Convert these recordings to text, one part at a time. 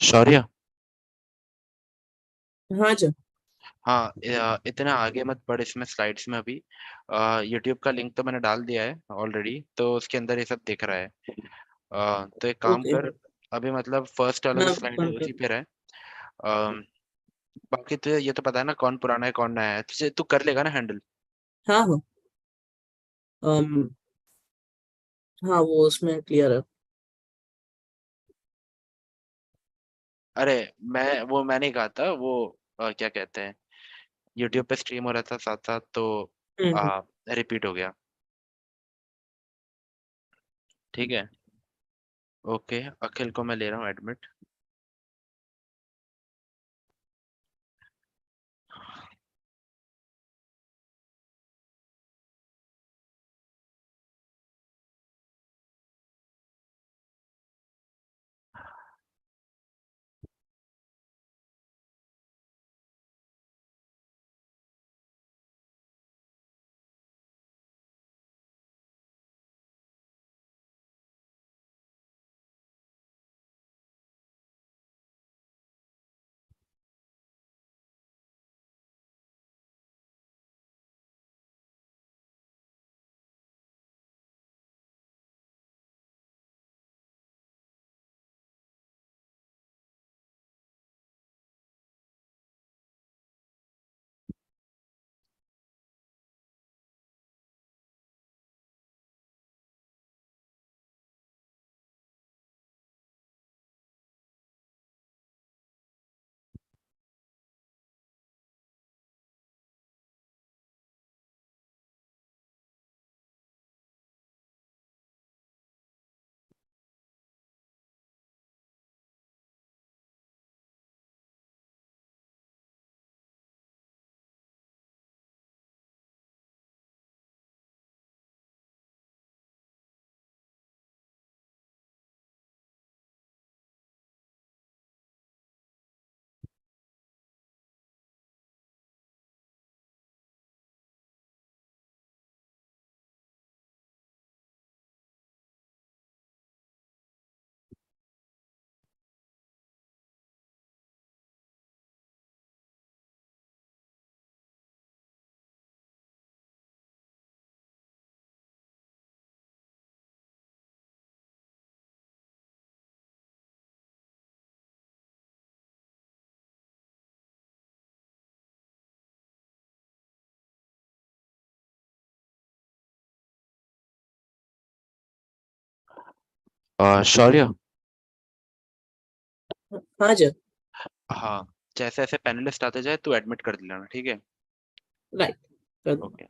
शौर्य। हाँ जी। हाँ, इतना आगे मत बढ़ इसमें स्लाइड्स में अभी। यूट्यूब का लिंक तो मैंने डाल दिया है ऑलरेडी, तो उसके अंदर ये सब दिख रहा है। तो एक काम ओके। कर, अभी मतलब फर्स्ट वाला मैं जो स्लाइड है ओपन उसी कर। पे रहे। बाकी तो ये तो पता है ना कौन पुराना है कौन नया है, तुझे तू कर लेगा ना हैंडल। हाँ हाँ। अम, हाँ वो उसमें क्लियर है। अरे मैं नहीं कहा था वो, क्या कहते हैं, यूट्यूब पे स्ट्रीम हो रहा था साथ साथ, तो हम्म। रिपीट हो गया। ठीक है। ओके, अखिल को मैं ले रहा हूँ एडमिट। शौर्य। हाँ जी। हाँ, जैसे जैसे पैनलिस्ट आते जाए तू एडमिट कर लेना, ठीक है। राइट। कर दूँ। Okay.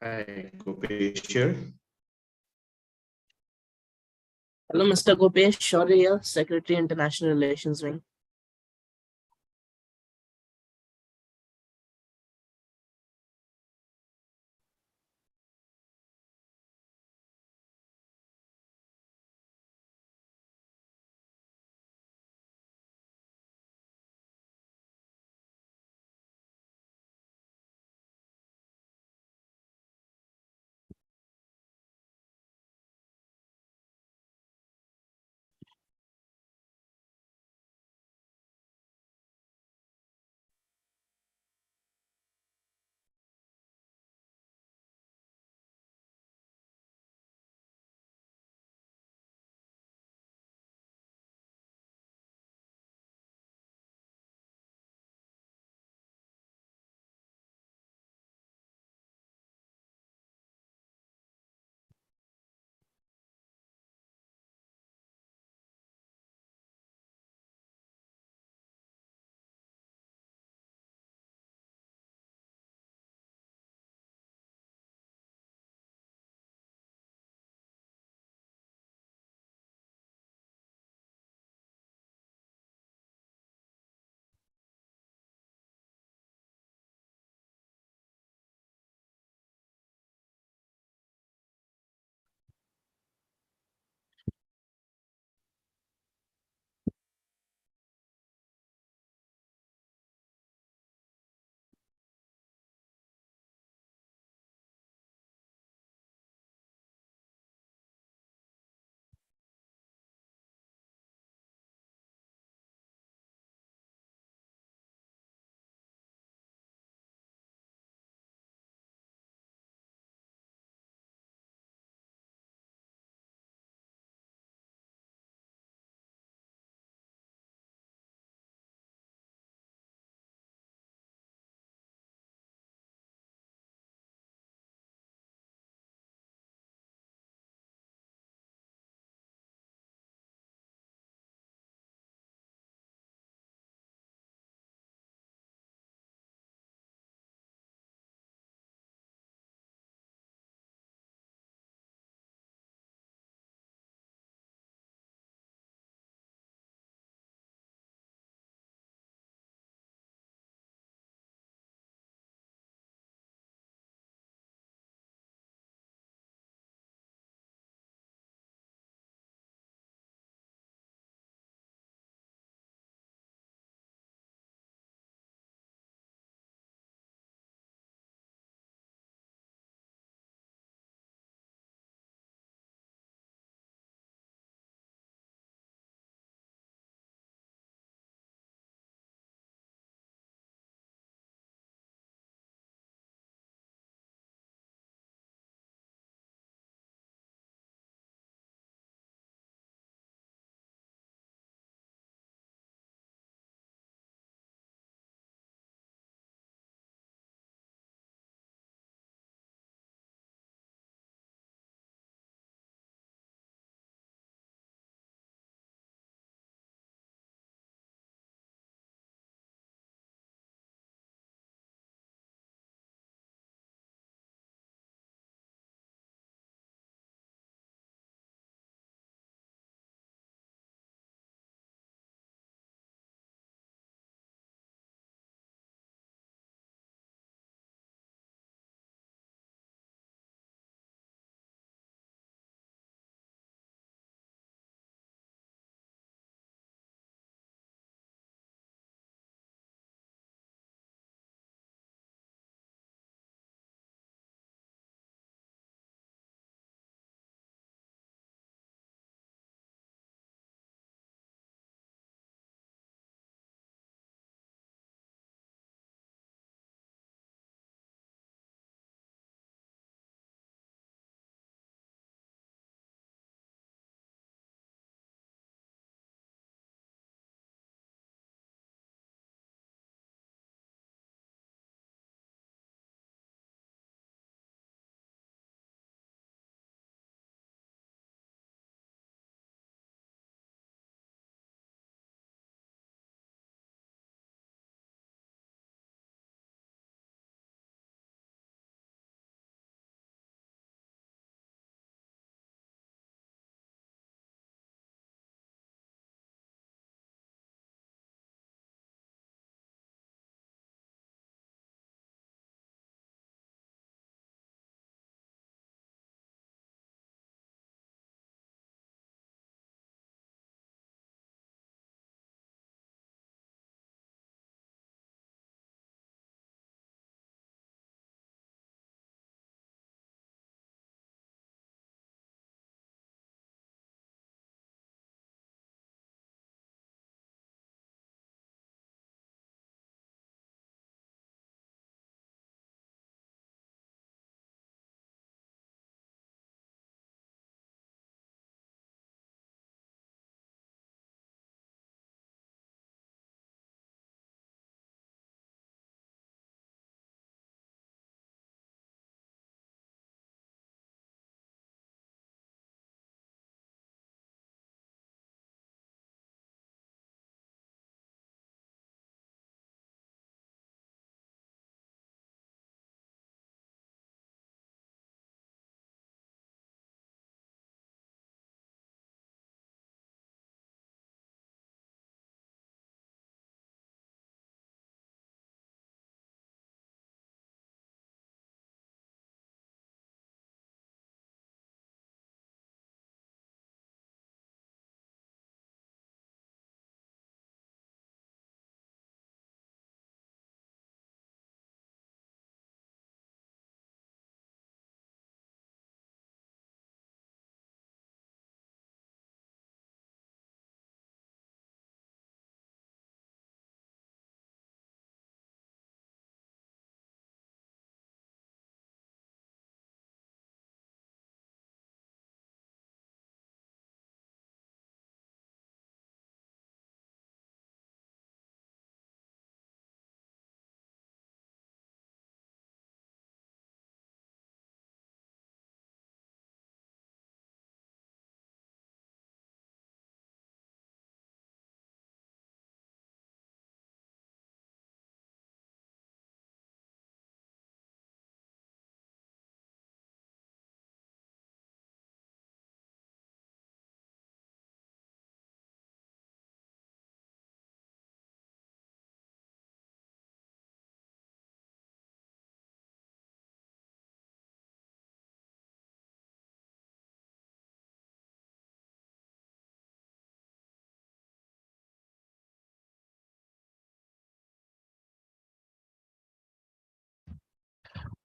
Hi, Gopesh here. Hello mister Gopesh Shaurya, secretary international relations wing.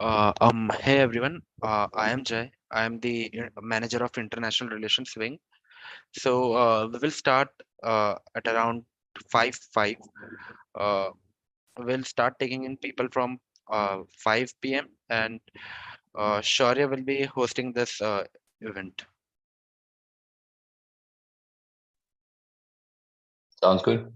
Hey everyone, I am Jay. I am the manager of International Relations Wing. So we will start at around 5. Uh, we'll start taking in people from 5 p.m. and Shaurya will be hosting this event. Sounds good.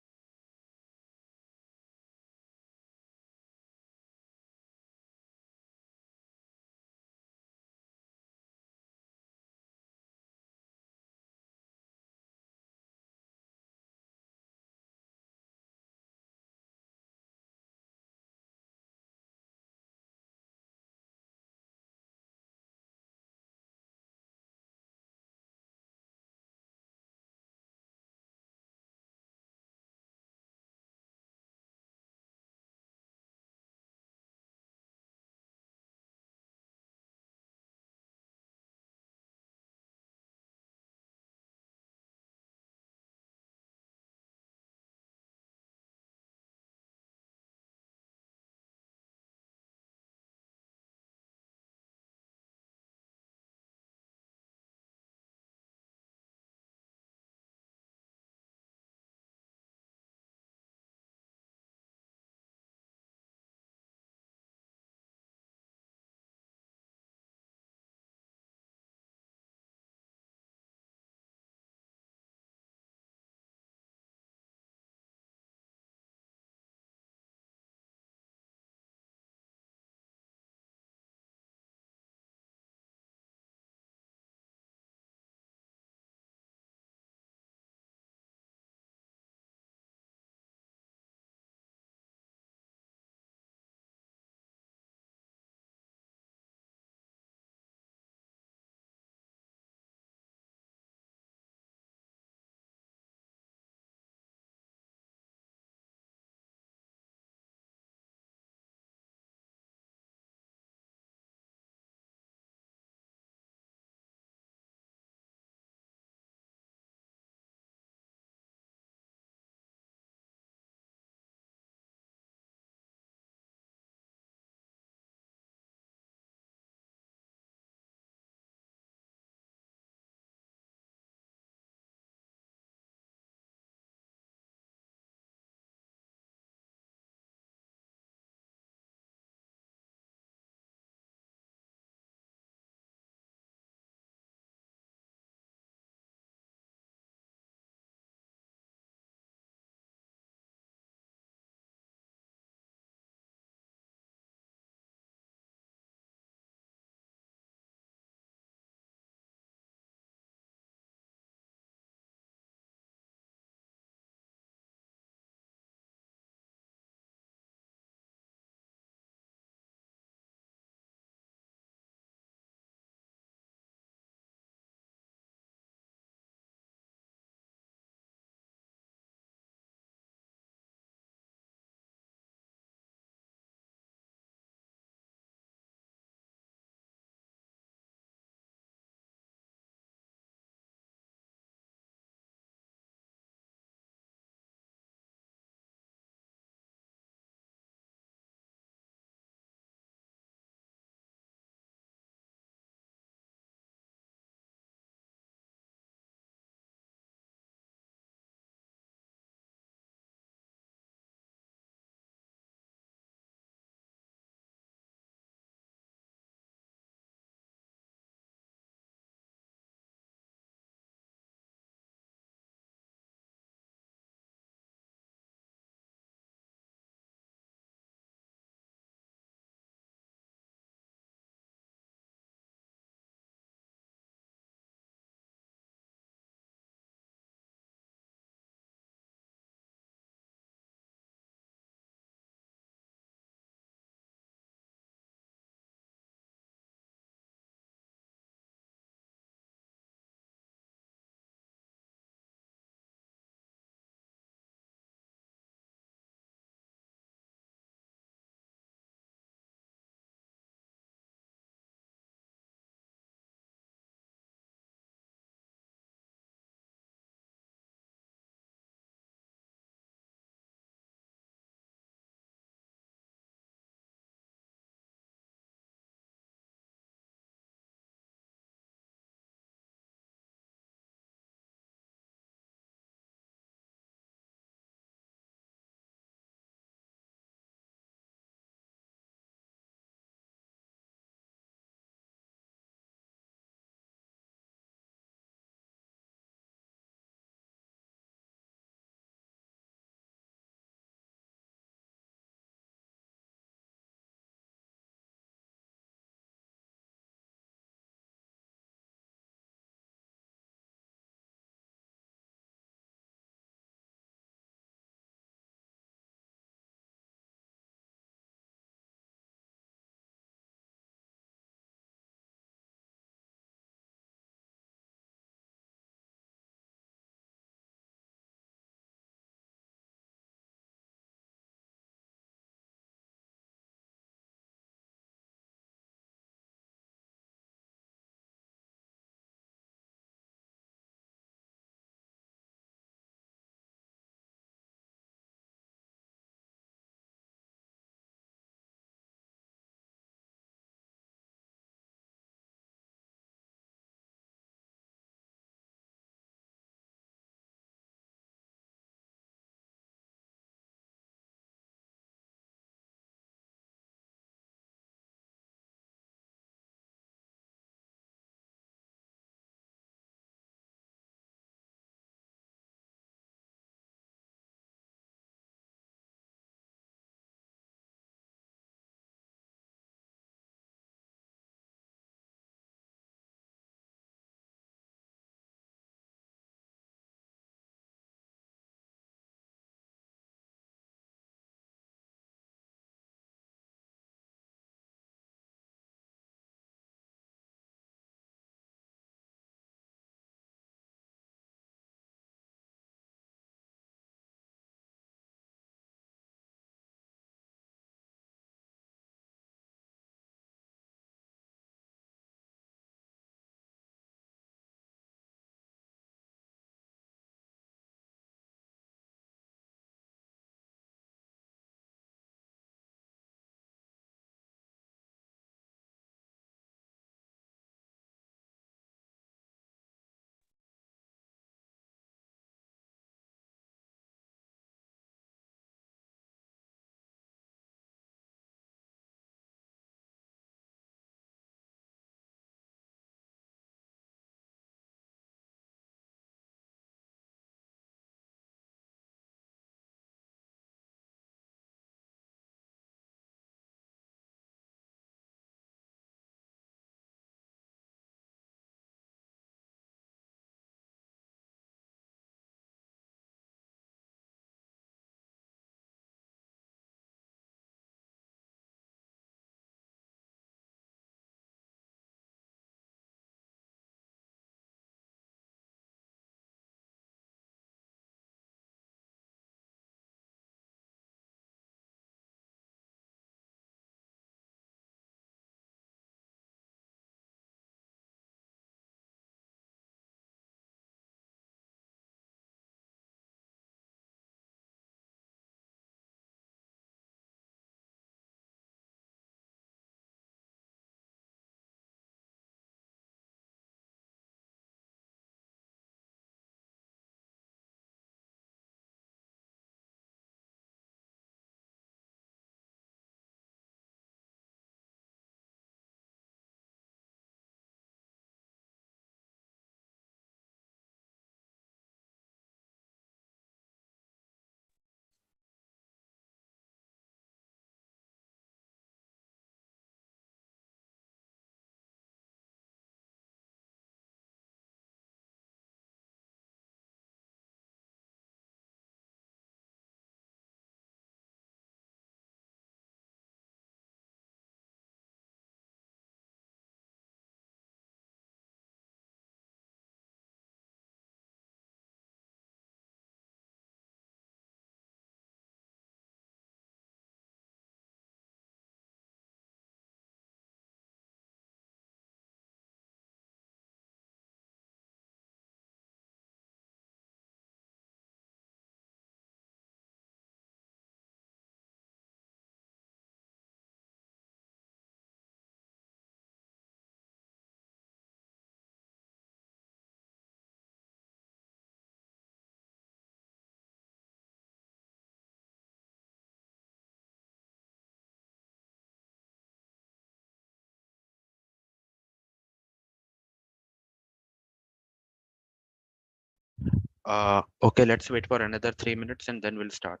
Okay, let's wait for another 3 minutes and then we'll start.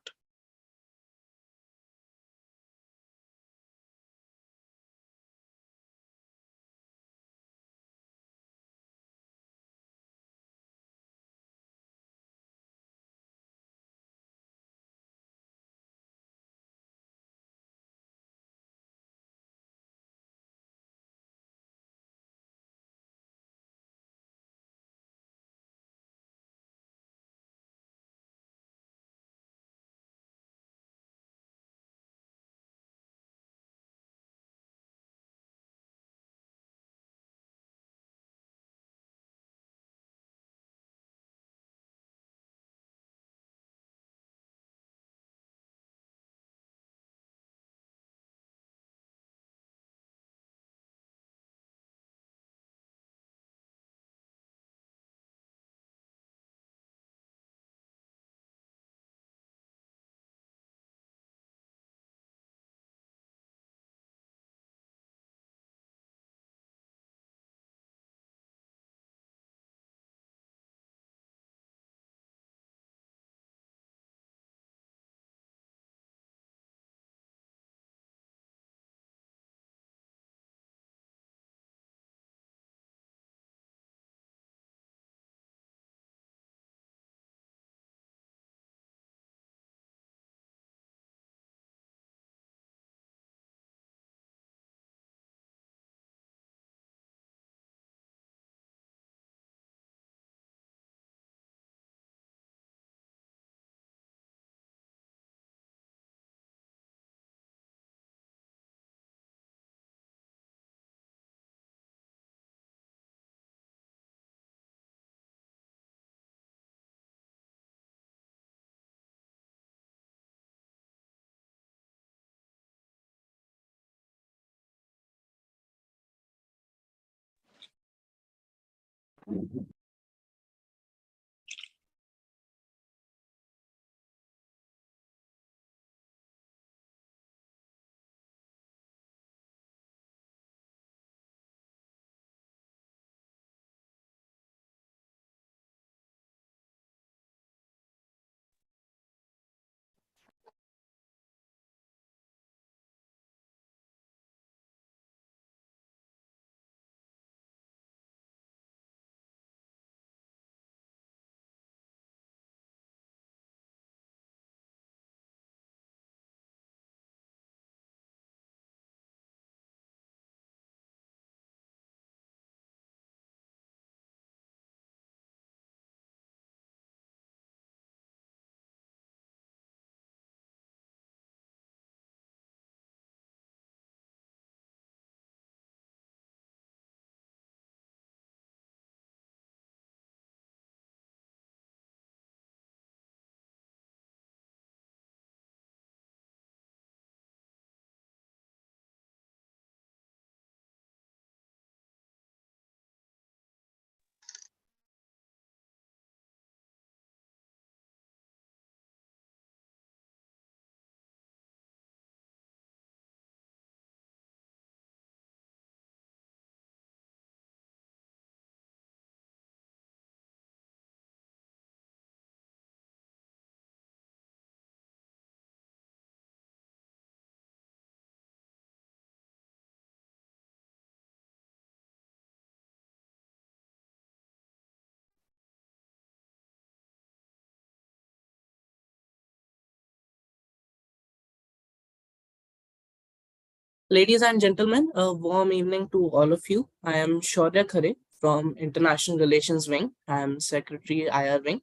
Ladies and gentlemen, a warm evening to all of you. I am Shaurya Khare from International Relations Wing. I am Secretary IR Wing,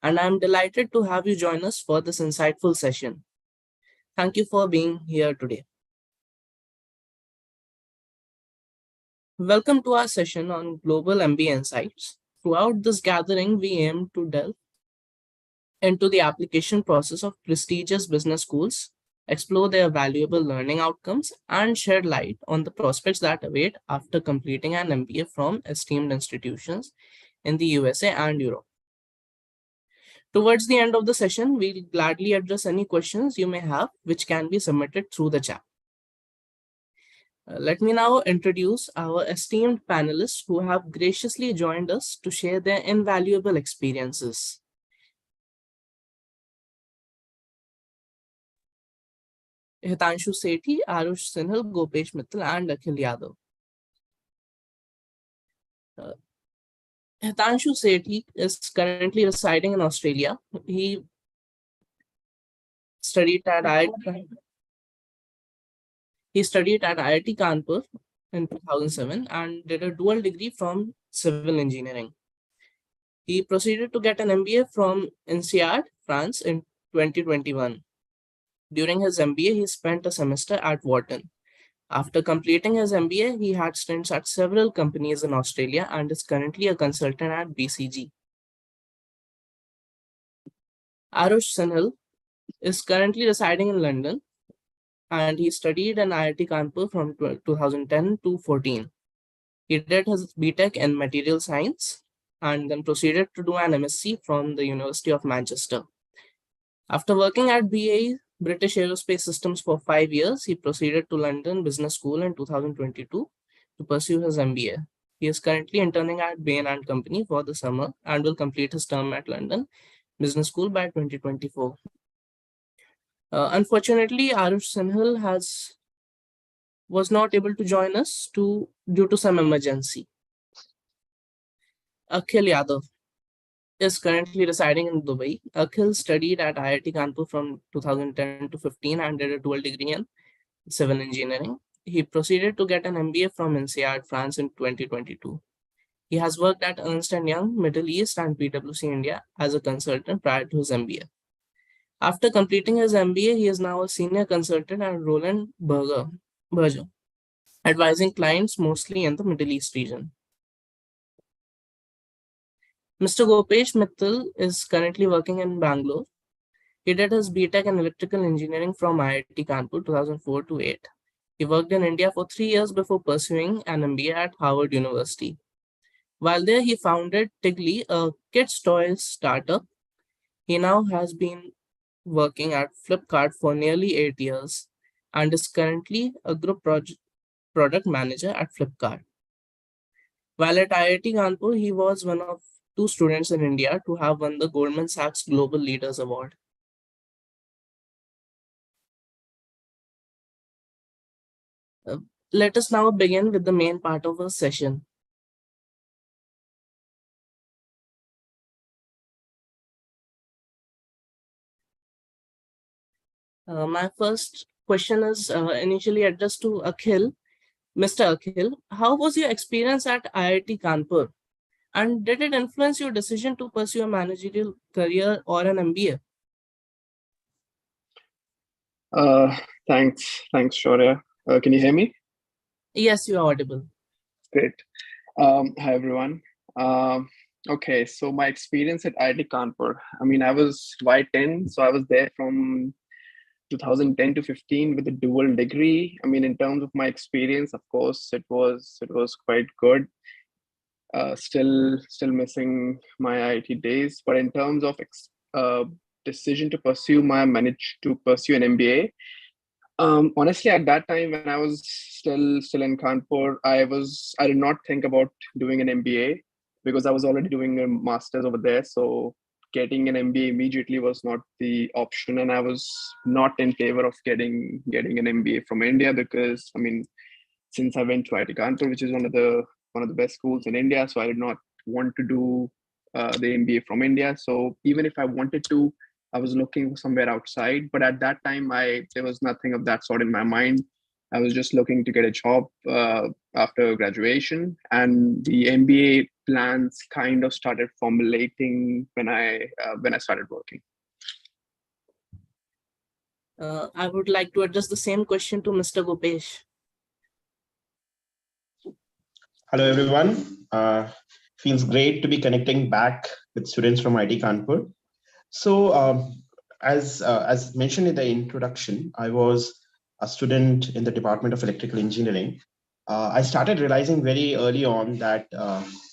and I am delighted to have you join us for this insightful session. Thank you for being here today. Welcome to our session on Global MBA Insights. Throughout this gathering, we aim to delve into the application process of prestigious business schools, explore their valuable learning outcomes, and shed light on the prospects that await after completing an MBA from esteemed institutions in the USA and Europe. Towards the end of the session, we'll gladly address any questions you may have, which can be submitted through the chat. Let me now introduce our esteemed panelists who have graciously joined us to share their invaluable experiences. Hitanshu Sethi, Arush Sinhal, Gopesh Mittal, and Akhil Yadav. Uh, Hitanshu Sethi is currently residing in Australia. He studied at IIT, he studied at IIT Kanpur in 2007 and did a dual degree from civil engineering. He proceeded to get an MBA from INSEAD, France in 2021. During his MBA, he spent a semester at Wharton. After completing his MBA, he had stints at several companies in Australia and is currently a consultant at BCG. Arush Sinhal is currently residing in London and he studied in IIT Kanpur from 2010 to 14. He did his BTech in Material Science and then proceeded to do an MSc from the University of Manchester. After working at BAE British Aerospace Systems for 5 years, he proceeded to London Business School in 2022 to pursue his MBA. He is currently interning at Bain and Company for the summer and will complete his term at London Business School by 2024. Unfortunately, Arush Sinhal was not able to join us due to some emergency. Akhil Yadav is currently residing in Dubai. Akhil studied at IIT Kanpur from 2010 to 15 and did a dual degree in civil engineering. He proceeded to get an MBA from INSEAD, France in 2022. He has worked at Ernst & Young, Middle East and PwC India as a consultant prior to his MBA. After completing his MBA, he is now a senior consultant at Roland Berger, advising clients mostly in the Middle East region. Mr. Gopesh Mittal is currently working in Bangalore. He did his BTech in Electrical Engineering from IIT Kanpur 2004 to 8. He worked in India for 3 years before pursuing an MBA at Harvard University. While there, he founded Tigly, a kids' toys startup. He now has been working at Flipkart for nearly 8 years and is currently a group product manager at Flipkart. While at IIT Kanpur, he was one of 2 students in India to have won the Goldman Sachs Global Leaders Award. Let us now begin with the main part of our session. My first question is initially addressed to Akhil. Mr. Akhil, how was your experience at IIT Kanpur? And did it influence your decision to pursue a managerial career or an MBA? Thanks, Shaurya. Can you hear me? Yes, you are audible. Great. Hi, everyone. Okay, so my experience at IIT Kanpur. I mean, I was Y10, so I was there from 2010 to 15 with a dual degree. I mean, in terms of my experience, of course, it was quite good. Still missing my IIT days, but in terms of decision to pursue managed to pursue an MBA. Honestly, at that time when I was still in Kanpur, I did not think about doing an MBA because I was already doing a master's over there. So getting an MBA immediately was not the option, and I was not in favor of getting an MBA from India because I mean, since I went to IIT Kanpur, which is one of the best schools in India, so I did not want to do the MBA from India. So even if I wanted to, I was looking somewhere outside. But at that time, I there was nothing of that sort in my mind. I was just looking to get a job after graduation, and the MBA plans kind of started formulating when I started working. I would like to address the same question to Mr. Gopesh. Hello, everyone. Feels great to be connecting back with students from IIT Kanpur. So, as mentioned in the introduction, I was a student in the Department of Electrical Engineering. I started realizing very early on that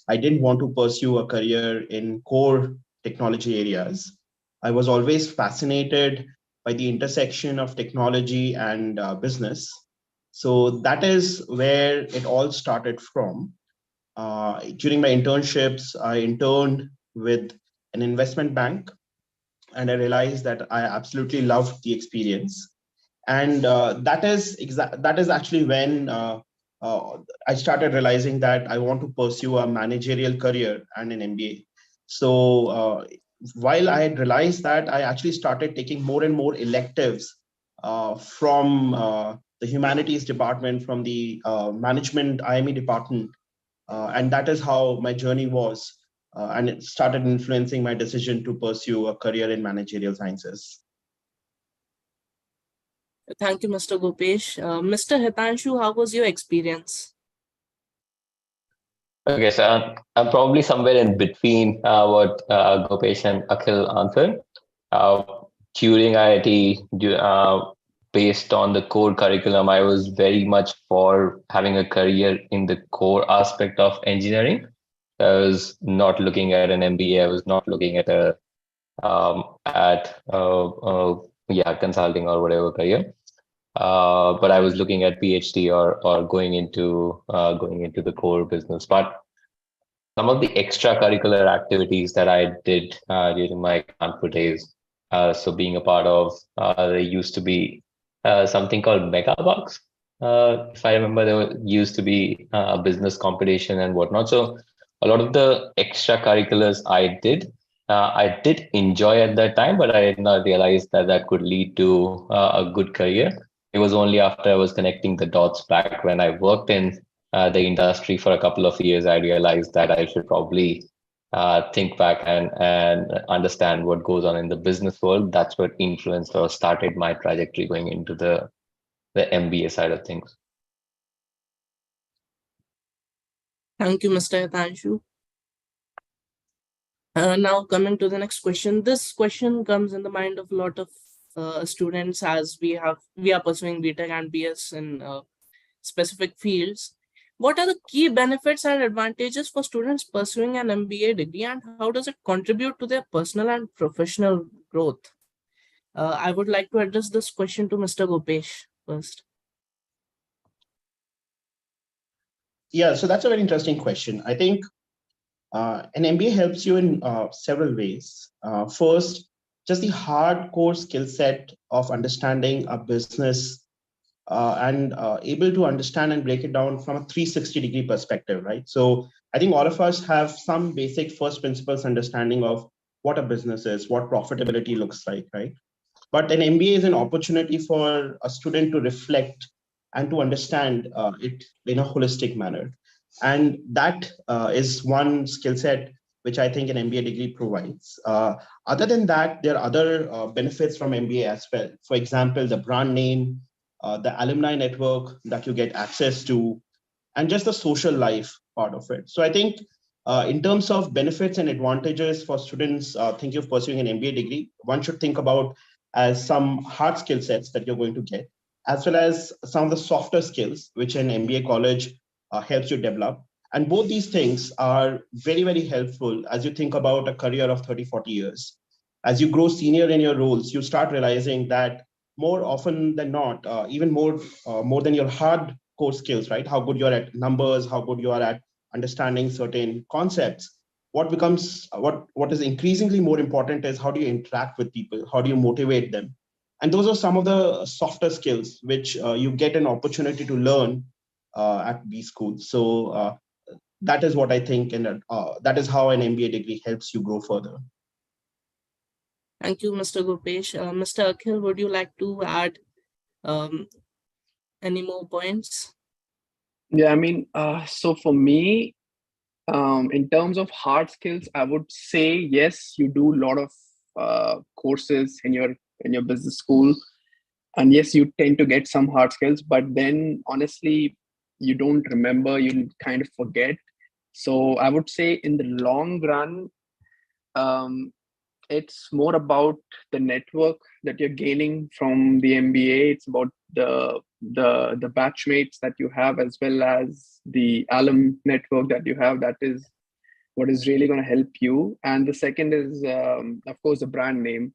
I didn't want to pursue a career in core technology areas. I was always fascinated by the intersection of technology and business. So that is where it all started from. During my internships, I interned with an investment bank, and I realized that I absolutely loved the experience. And that is actually when I started realizing that I want to pursue a managerial career and an MBA. So while I had realized that, I actually started taking more and more electives from the humanities department, from the management IME department, and that is how my journey was, and it started influencing my decision to pursue a career in managerial sciences. Thank you, Mr. Gopesh. Mr. Hitanshu, how was your experience? Okay, so I'm probably somewhere in between what Gopesh and Akhil answered. Uh, During IIT, based on the core curriculum, I was very much for having a career in the core aspect of engineering. I was not looking at an MBA. I was not looking at a yeah, consulting or whatever career. But I was looking at PhD or going into the core business. But some of the extracurricular activities that I did during my Kanpur days. So being a part of, there used to be something called Mega Bucks. If I remember, used to be a business competition and whatnot. So a lot of the extracurriculars I did enjoy at that time, but I did not realize that that could lead to a good career. It was only after I was connecting the dots back when I worked in the industry for a couple of years, I realized that I should probably think back and understand what goes on in the business world. That's what influenced or started my trajectory going into the MBA side of things. Thank you, Mr. Hitanshu. Now coming to the next question. This question comes in the mind of a lot of students, as we are pursuing BTech and BS in specific fields. What are the key benefits and advantages for students pursuing an MBA degree, and how does it contribute to their personal and professional growth? I would like to address this question to Mr. Gopesh first. Yeah, so that's a very interesting question. I think an MBA helps you in several ways. First, just the hardcore skill set of understanding a business and able to understand and break it down from a 360-degree perspective, right? So I think all of us have some basic first principles understanding of what a business is, what profitability looks like, right? But an MBA is an opportunity for a student to reflect and to understand it in a holistic manner. And that is one skill set which I think an MBA degree provides. Other than that, there are other benefits from MBA as well. For example, the brand name, the alumni network that you get access to, and just the social life part of it. So I think in terms of benefits and advantages for students thinking of pursuing an MBA degree, one should think about as some hard skill sets that you're going to get, as well as some of the softer skills which an MBA college helps you develop. And both these things are very, very helpful as you think about a career of 30, 40 years. As you grow senior in your roles, you start realizing that more often than not, even more than your hard core skills, right? How good you're at numbers, how good you are at understanding certain concepts. What is increasingly more important is how do you interact with people? How do you motivate them? And those are some of the softer skills which you get an opportunity to learn at these schools. So that is what I think, and that is how an MBA degree helps you grow further. Thank you, Mr. Gopesh. Mr. Akhil, would you like to add um, any more points? Yeah, I mean, so for me, in terms of hard skills, I would say yes, you do a lot of courses in your business school, and yes, you tend to get some hard skills, but then honestly, you don't remember, you kind of forget. So I would say in the long run, um, it's more about the network that you're gaining from the MBA. It's about the batchmates that you have, as well as the alum network that you have. That is what is really going to help you. And the second is, of course, the brand name,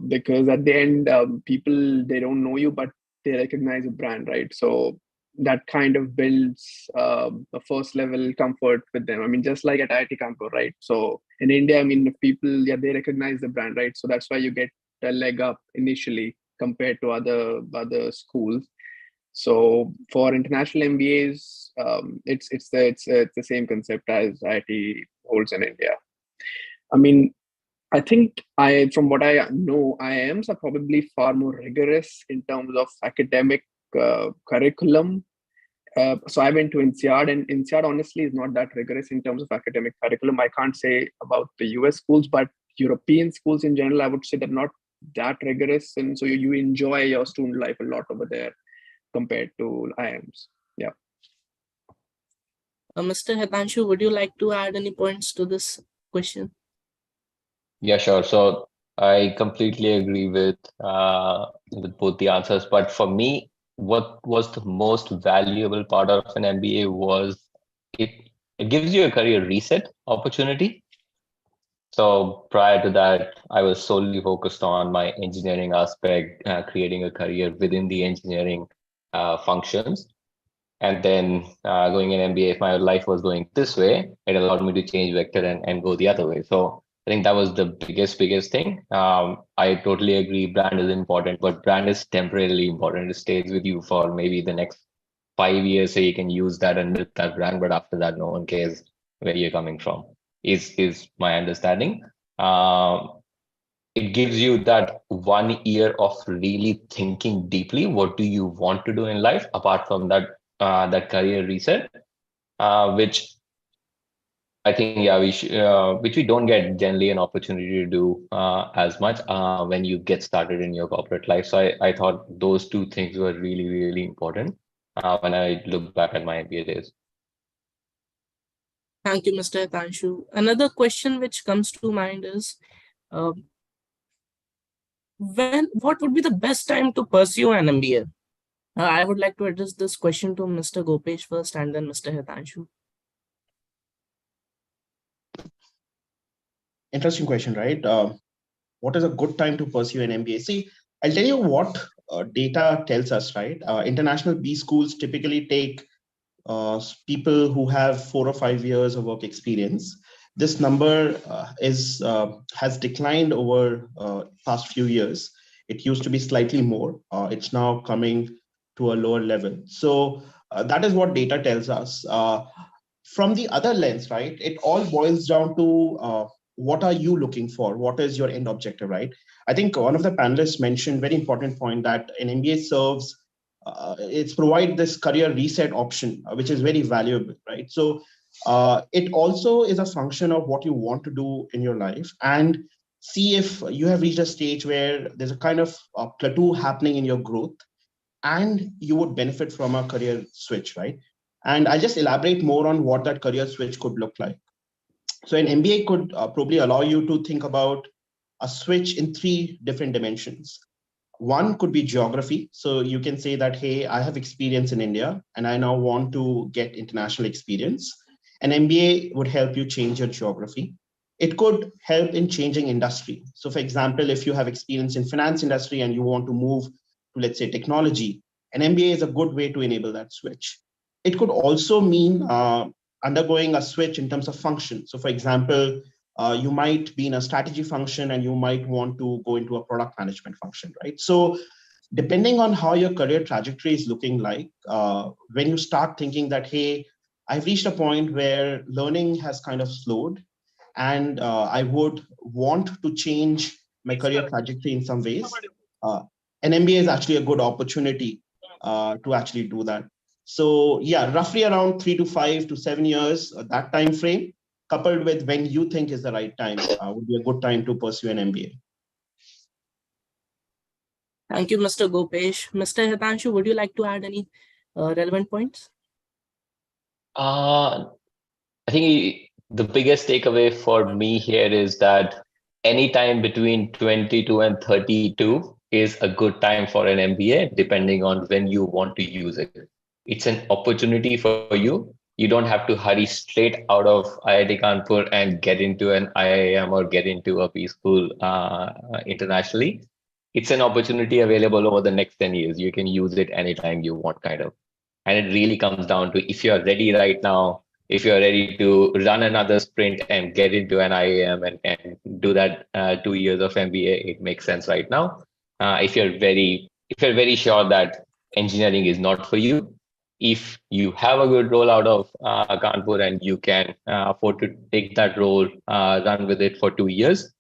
because at the end, people, they don't know you, but they recognize a brand, right? So that kind of builds a first level comfort with them. I mean, just like at IIT Kanpur, right? So in India, I mean, if people, yeah, they recognize the brand, right? So that's why you get a leg up initially. compared to other schools. So for international MBAs, it's the same concept as IIT holds in India. I mean, I think from what I know, IIMs are probably far more rigorous in terms of academic curriculum. So I went to INSEAD, and INSEAD honestly is not that rigorous in terms of academic curriculum. I can't say about the US schools, but European schools in general, I would say they're not that rigorous, and so you enjoy your student life a lot over there compared to IIMs. Yeah. Mr. Hitanshu, would you like to add any points to this question? Yeah, sure. So I completely agree with both the answers. But for me, what was the most valuable part of an MBA was it it gives you a career reset opportunity. So prior to that, I was solely focused on my engineering aspect, creating a career within the engineering functions. And then going in MBA, if my life was going this way, it allowed me to change vector and go the other way. So I think that was the biggest thing. I totally agree. Brand is important, but brand is temporarily important. It stays with you for maybe the next 5 years, so you can use that and milk that brand. But after that, no one cares where you're coming from. Is my understanding. It gives you that 1 year of really thinking deeply. What do you want to do in life apart from that career reset, which I think, yeah, which we don't get generally an opportunity to do as much when you get started in your corporate life. So I thought those two things were really important when I look back at my MBA days. Thank you, Mr. Hitanshu. Another question which comes to mind is, what would be the best time to pursue an MBA? I would like to address this question to Mr. Gopesh first and then Mr. Hitanshu. Interesting question, right? What is a good time to pursue an MBA? See, I'll tell you what data tells us, right? International B schools typically take people who have 4 or 5 years of work experience. This number has declined over past few years. It used to be slightly more. It's now coming to a lower level. So that is what data tells us. From the other lens, right, it all boils down to what are you looking for? What is your end objective, right? I think one of the panelists mentioned very important point that an MBA serves it's provide this career reset option, which is very valuable, right? So it also is a function of what you want to do in your life, and see if you have reached a stage where there's a kind of plateau happening in your growth, and you would benefit from a career switch, right? And I'll just elaborate more on what that career switch could look like. So an MBA could probably allow you to think about a switch in 3 different dimensions. One could be geography. So you can say that, hey, I have experience in India and I now want to get international experience. An MBA would help you change your geography. It could help in changing industry. So for example, if you have experience in finance industry and you want to move to, let's say, technology, an MBA is a good way to enable that switch. It could also mean undergoing a switch in terms of function. So for example, you might be in a strategy function and you might want to go into a product management function, right? So depending on how your career trajectory is looking like, when you start thinking that, hey, I've reached a point where learning has kind of slowed and I would want to change my career trajectory in some ways, an MBA is actually a good opportunity to actually do that. So yeah, roughly around 3 to 5 to 7 years, that time frame, coupled with when you think is the right time, would be a good time to pursue an MBA. Thank you, Mr. Gopesh. Mr. Hitanshu, would you like to add any relevant points? I think the biggest takeaway for me here is that anytime between 22 and 32 is a good time for an MBA, depending on when you want to use it. It's an opportunity for you. You don't have to hurry straight out of IIT Kanpur and get into an IIM or get into a B school internationally. It's an opportunity available over the next 10 years. You can use it anytime you want, kind of. And it really comes down to if you're ready right now, if you're ready to run another sprint and get into an IIM and do that 2 years of MBA, it makes sense right now. if you're very sure that engineering is not for you, if you have a good role out of Kanpur and you can afford to take that role, run with it for 2 years,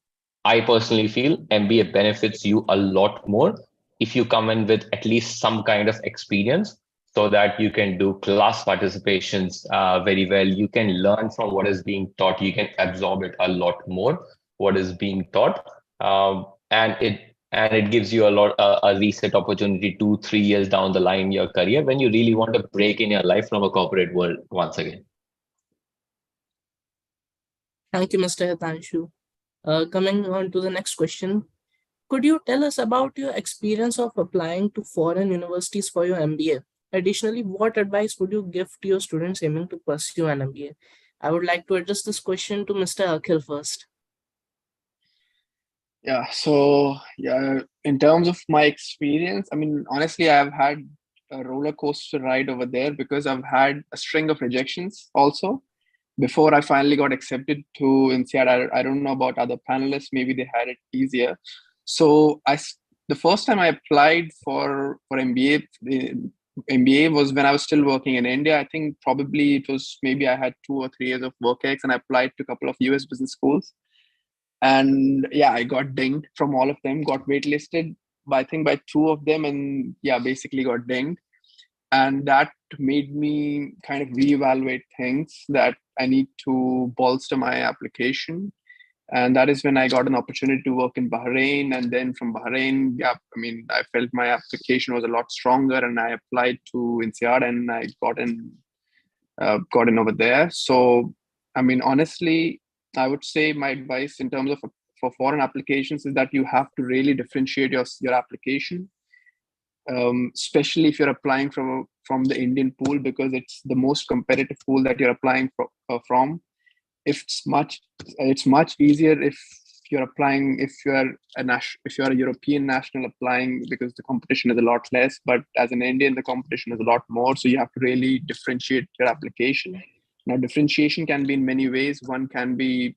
I personally feel MBA benefits you a lot more if you come in with at least some kind of experience, so that you can do class participations very well. You can learn from what is being taught. You can absorb it a lot more, what is being taught. And it gives you a reset opportunity 2 3 years down the line in your career, when you really want to break in your life from a corporate world once again. Thank you, Mr. Hitanshu. Coming on to the next question, could you tell us about your experience of applying to foreign universities for your MBA? Additionally, what advice would you give to your students aiming to pursue an MBA? I would like to address this question to Mr. Akhil first. Yeah, so yeah, in terms of my experience, I mean, honestly, I've had a roller coaster ride over there because I've had a string of rejections also before I finally got accepted to INSEAD. I don't know about other panelists, maybe they had it easier. So the first time I applied for MBA, the MBA was when I was still working in India. I think probably it was maybe I had 2 or 3 years of work ex, and I applied to a couple of US business schools. And yeah, I got dinged from all of them, got waitlisted by, I think, by two of them, and yeah, basically got dinged. And that made me kind of reevaluate things, that I need to bolster my application. And that is when I got an opportunity to work in Bahrain. And then from Bahrain, yeah, I mean, I felt my application was a lot stronger, and I applied to INSEAD and I got in over there. So I mean, honestly, I would say my advice in terms of for foreign applications is that you have to really differentiate your application, especially if you're applying from the Indian pool, because it's the most competitive pool that you're applying from. If it's much easier if you're a European national applying, because the competition is a lot less. But as an Indian, the competition is a lot more. So you have to really differentiate your application. Now, differentiation can be in many ways. One can be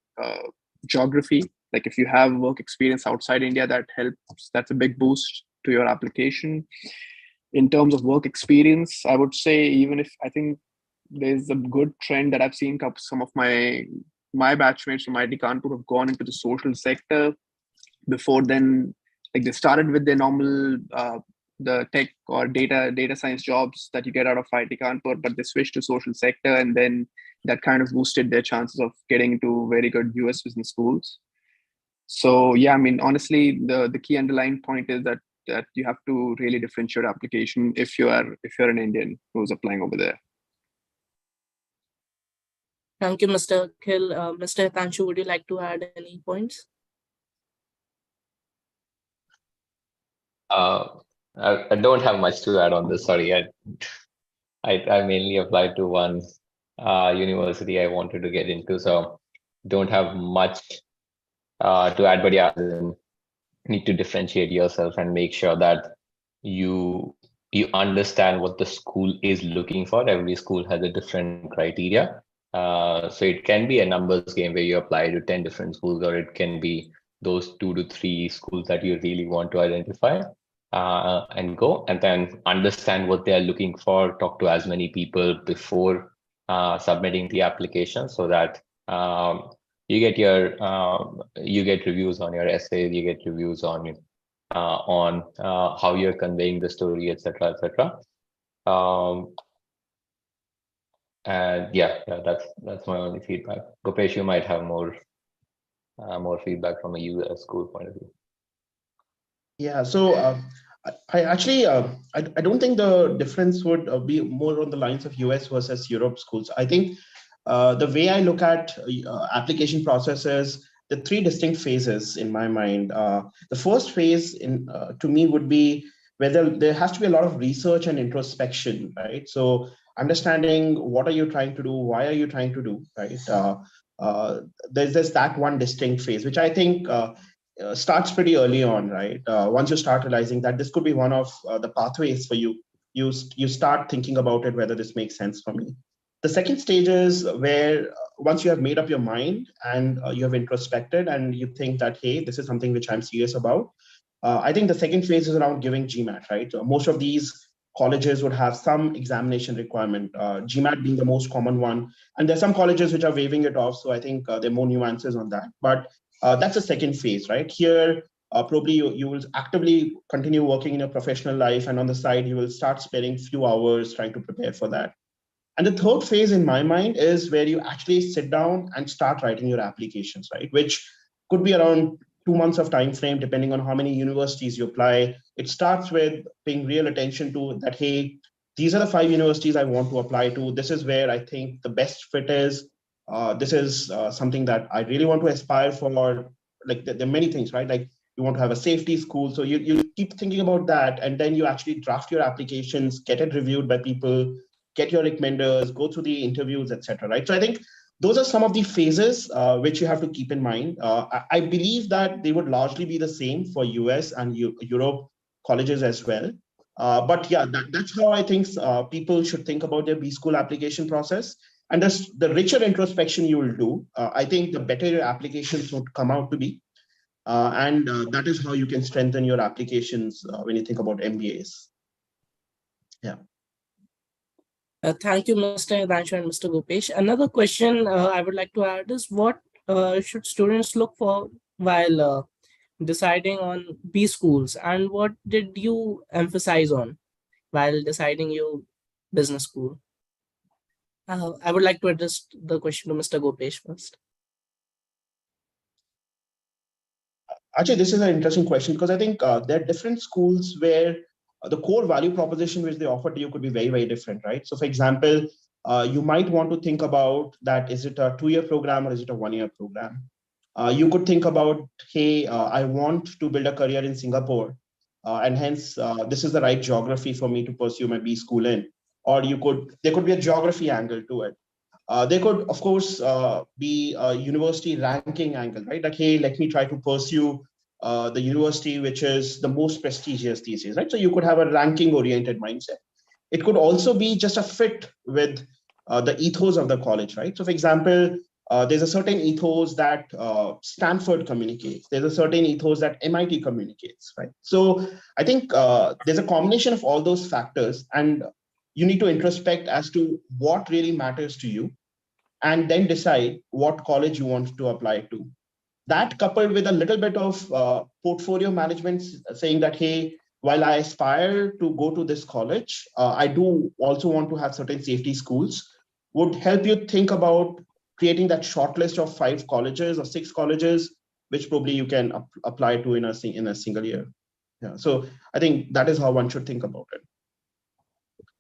geography. Like if you have work experience outside India, that helps. That's a big boost to your application. In terms of work experience, I would say, even if I think there's a good trend that I've seen, some of my batchmates from IIT Kanpur have gone into the social sector. Before then, like they started with their normal the tech or data science jobs that you get out of IIT Kanpur, but they switched to social sector, and then that kind of boosted their chances of getting into very good US business schools. So yeah, I mean, honestly, the key underlying point is that you have to really differentiate your application if you're an Indian who's applying over there. Thank you, Mr. Akhil. Mr. Hitanshu, would you like to add any points? I don't have much to add on this. Sorry, I mainly applied to one university I wanted to get into, so don't have much to add. But yeah, need to differentiate yourself and make sure that you understand what the school is looking for. Every school has a different criteria. So it can be a numbers game where you apply to 10 different schools, or it can be those 2 to 3 schools that you really want to identify and go, and then understand what they're looking for. Talk to as many people before submitting the application, so that you get reviews on your essays, you get reviews on how you're conveying the story, etc., etc. And yeah, that's my only feedback. Gopesh, you might have more feedback from a US school point of view. Yeah, so I actually I don't think the difference would be more on the lines of US versus Europe schools. I think the way I look at application processes, the 3 distinct phases in my mind. The first phase to me would be whether there has to be a lot of research and introspection, right? So understanding what are you trying to do, why are you trying to do, right? There's that one distinct phase, which I think starts pretty early on, right? Once you start realizing that this could be one of the pathways for you, you start thinking about it, whether this makes sense for me. The second stage is where once you have made up your mind and you have introspected and you think that, hey, this is something which I'm serious about, I think the second phase is around giving GMAT, right? So most of these colleges would have some examination requirement, GMAT being the most common one. And there's some colleges which are waiving it off. So I think there are more nuances on that. But that's the second phase, right? Here, probably you will actively continue working in your professional life. And on the side, you will start spending few hours trying to prepare for that. And the third phase in my mind is where you actually sit down and start writing your applications, right? Which could be around 2 months of time frame, depending on how many universities you apply. It starts with paying real attention to that, hey, these are the 5 universities I want to apply to. This is where I think the best fit is. This is something that I really want to aspire for. Like there are many things, right? Like you want to have a safety school. So you keep thinking about that. And then you actually draft your applications, get it reviewed by people, get your recommenders, go through the interviews, etc. Right. So I think those are some of the phases which you have to keep in mind. I believe that they would largely be the same for US and Europe colleges as well. But yeah, that's how I think people should think about their B school application process. And the richer introspection you will do, I think the better your applications would come out to be. And that is how you can strengthen your applications when you think about MBAs. Yeah. Thank you, Mr. Hidanshu and Mr. Gopesh. Another question I would like to add is what should students look for while deciding on B schools, and what did you emphasize on while deciding your business school? I would like to address the question to Mr. Gopesh first. Actually, this is an interesting question because I think there are different schools where the core value proposition which they offer to you could be very, very different, right? So, for example, you might want to think about that, is it a 2-year program or is it a 1-year program? You could think about, hey, I want to build a career in Singapore, and hence this is the right geography for me to pursue my B school in. Or there could be a geography angle to it. There could, of course, be a university ranking angle, right? Like, hey, let me try to pursue the university which is the most prestigious these days, right? So you could have a ranking-oriented mindset. It could also be just a fit with the ethos of the college, right? So, for example, there's a certain ethos that Stanford communicates. There's a certain ethos that MIT communicates, right? So I think there's a combination of all those factors, and you need to introspect as to what really matters to you, and then decide what college you want to apply to. That coupled with a little bit of portfolio management, saying that, hey, while I aspire to go to this college, I do also want to have certain safety schools, would help you think about creating that short list of 5 colleges or 6 colleges, which probably you can apply to in a single year. Yeah. So I think that is how one should think about it.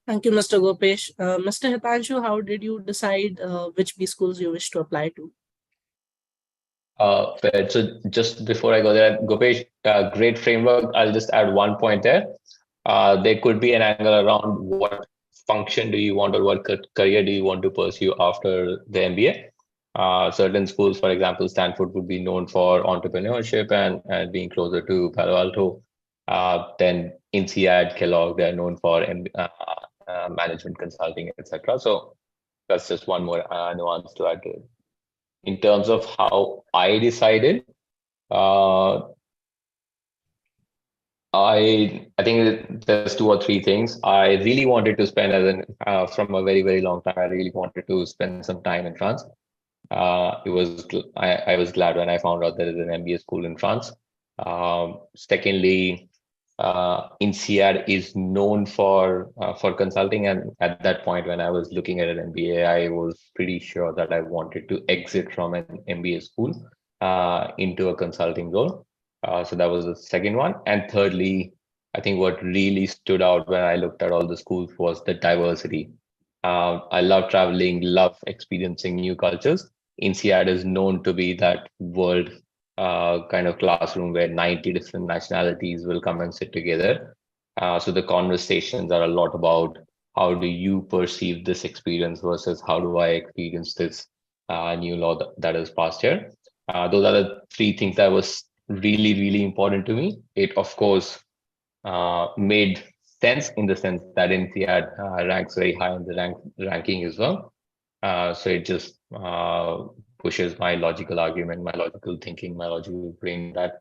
Thank you, Mr. Gopesh. Mr. Hitanshu, how did you decide which B schools you wish to apply to? Fair. So just before I go there, Gopesh, great framework. I'll just add one point there. There could be an angle around what function do you want or what career do you want to pursue after the MBA. Certain schools, for example, Stanford would be known for entrepreneurship and being closer to Palo Alto. Then INSEAD, Kellogg, they're known for management consulting, etc. So that's just one more nuance to add to it. In terms of how I decided, I think there's 2 or 3 things. I really wanted to spend from a very, very long time. I really wanted to spend some time in France. I was glad when I found out there is an MBA school in France. Secondly, INSEAD is known for consulting, and at that point when I was looking at an MBA, I was pretty sure that I wanted to exit from an MBA school into a consulting role. So that was the second one. And thirdly, I think what really stood out when I looked at all the schools was the diversity. I love traveling, love experiencing new cultures. INSEAD is known to be that world kind of classroom where 90 different nationalities will come and sit together. So the conversations are a lot about how do you perceive this experience versus how do I experience this new law that is passed here. Those are the 3 things that was really, really important to me. It, of course, made sense in the sense that INSEAD ranks very high in the ranking as well. So it just pushes my logical argument, my logical thinking, my logical brain in that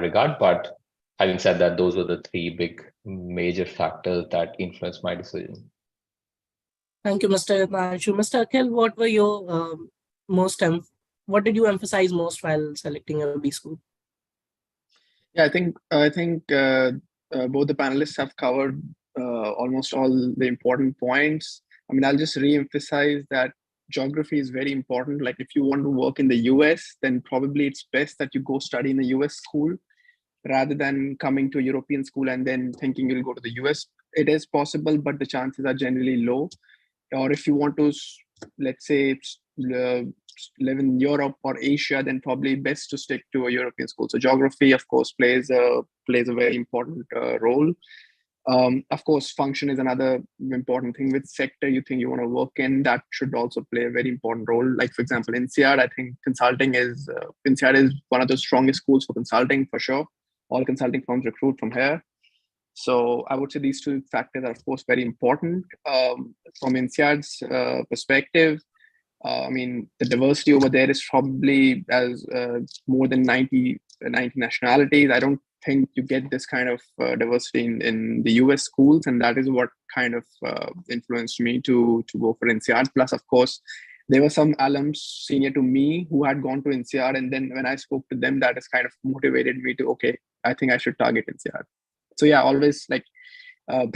regard. But having said that, those were the three big major factors that influenced my decision. Thank you, Mr. Himanshu. Mr. Akhil, what were your what did you emphasize most while selecting a B school? Yeah, I think both the panelists have covered almost all the important points. I mean, I'll just re-emphasize that geography is very important. Like, if you want to work in the US, then probably it's best that you go study in a US school rather than coming to a European school and then thinking you'll go to the US. It is possible, but the chances are generally low. Or if you want to, let's say, uh, live in Europe or Asia, then probably best to stick to a European school. So geography, of course, plays a very important role. Of course, function is another important thing. Which sector you think you want to work in, that should also play a very important role. Like, for example, INSEAD, I think INSEAD is one of the strongest schools for consulting for sure. All consulting firms recruit from here. So I would say these two factors are, of course, very important. From INSEAD's perspective, I mean, the diversity over there is probably as more than 90 nationalities. I don't think you get this kind of diversity in the US schools, and that is what kind of influenced me to go for INSEAD. Plus, of course, there were some alums senior to me who had gone to INSEAD, and then when I spoke to them, that has kind of motivated me to, okay, I think I should target INSEAD. So yeah, always like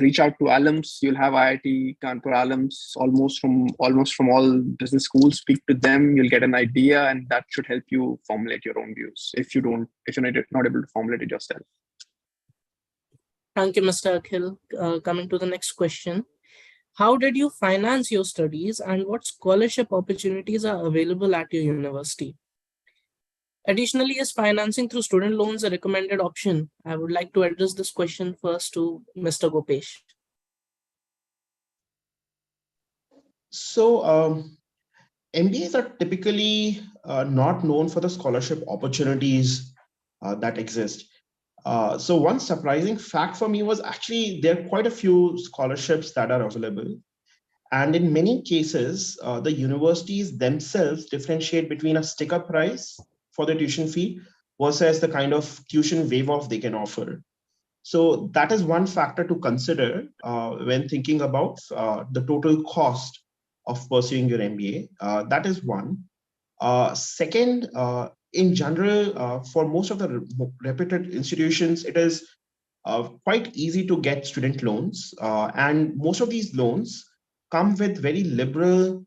reach out to alums. You'll have IIT Kanpur alums almost from all business schools. Speak to them. You'll get an idea, and that should help you formulate your own views. If you're not able to formulate it yourself. Thank you, Mr. Akhil. Coming to the next question. How did you finance your studies and what scholarship opportunities are available at your university? Additionally, is financing through student loans a recommended option? I would like to address this question first to Mr. Gopesh. So, MBAs are typically not known for the scholarship opportunities that exist. So one surprising fact for me was actually there are quite a few scholarships that are available. And in many cases, the universities themselves differentiate between a sticker price for the tuition fee versus the kind of tuition waive off they can offer. So that is one factor to consider when thinking about the total cost of pursuing your MBA. That is one. Second, in general, for most of the reputed institutions, it is quite easy to get student loans. And most of these loans come with very liberal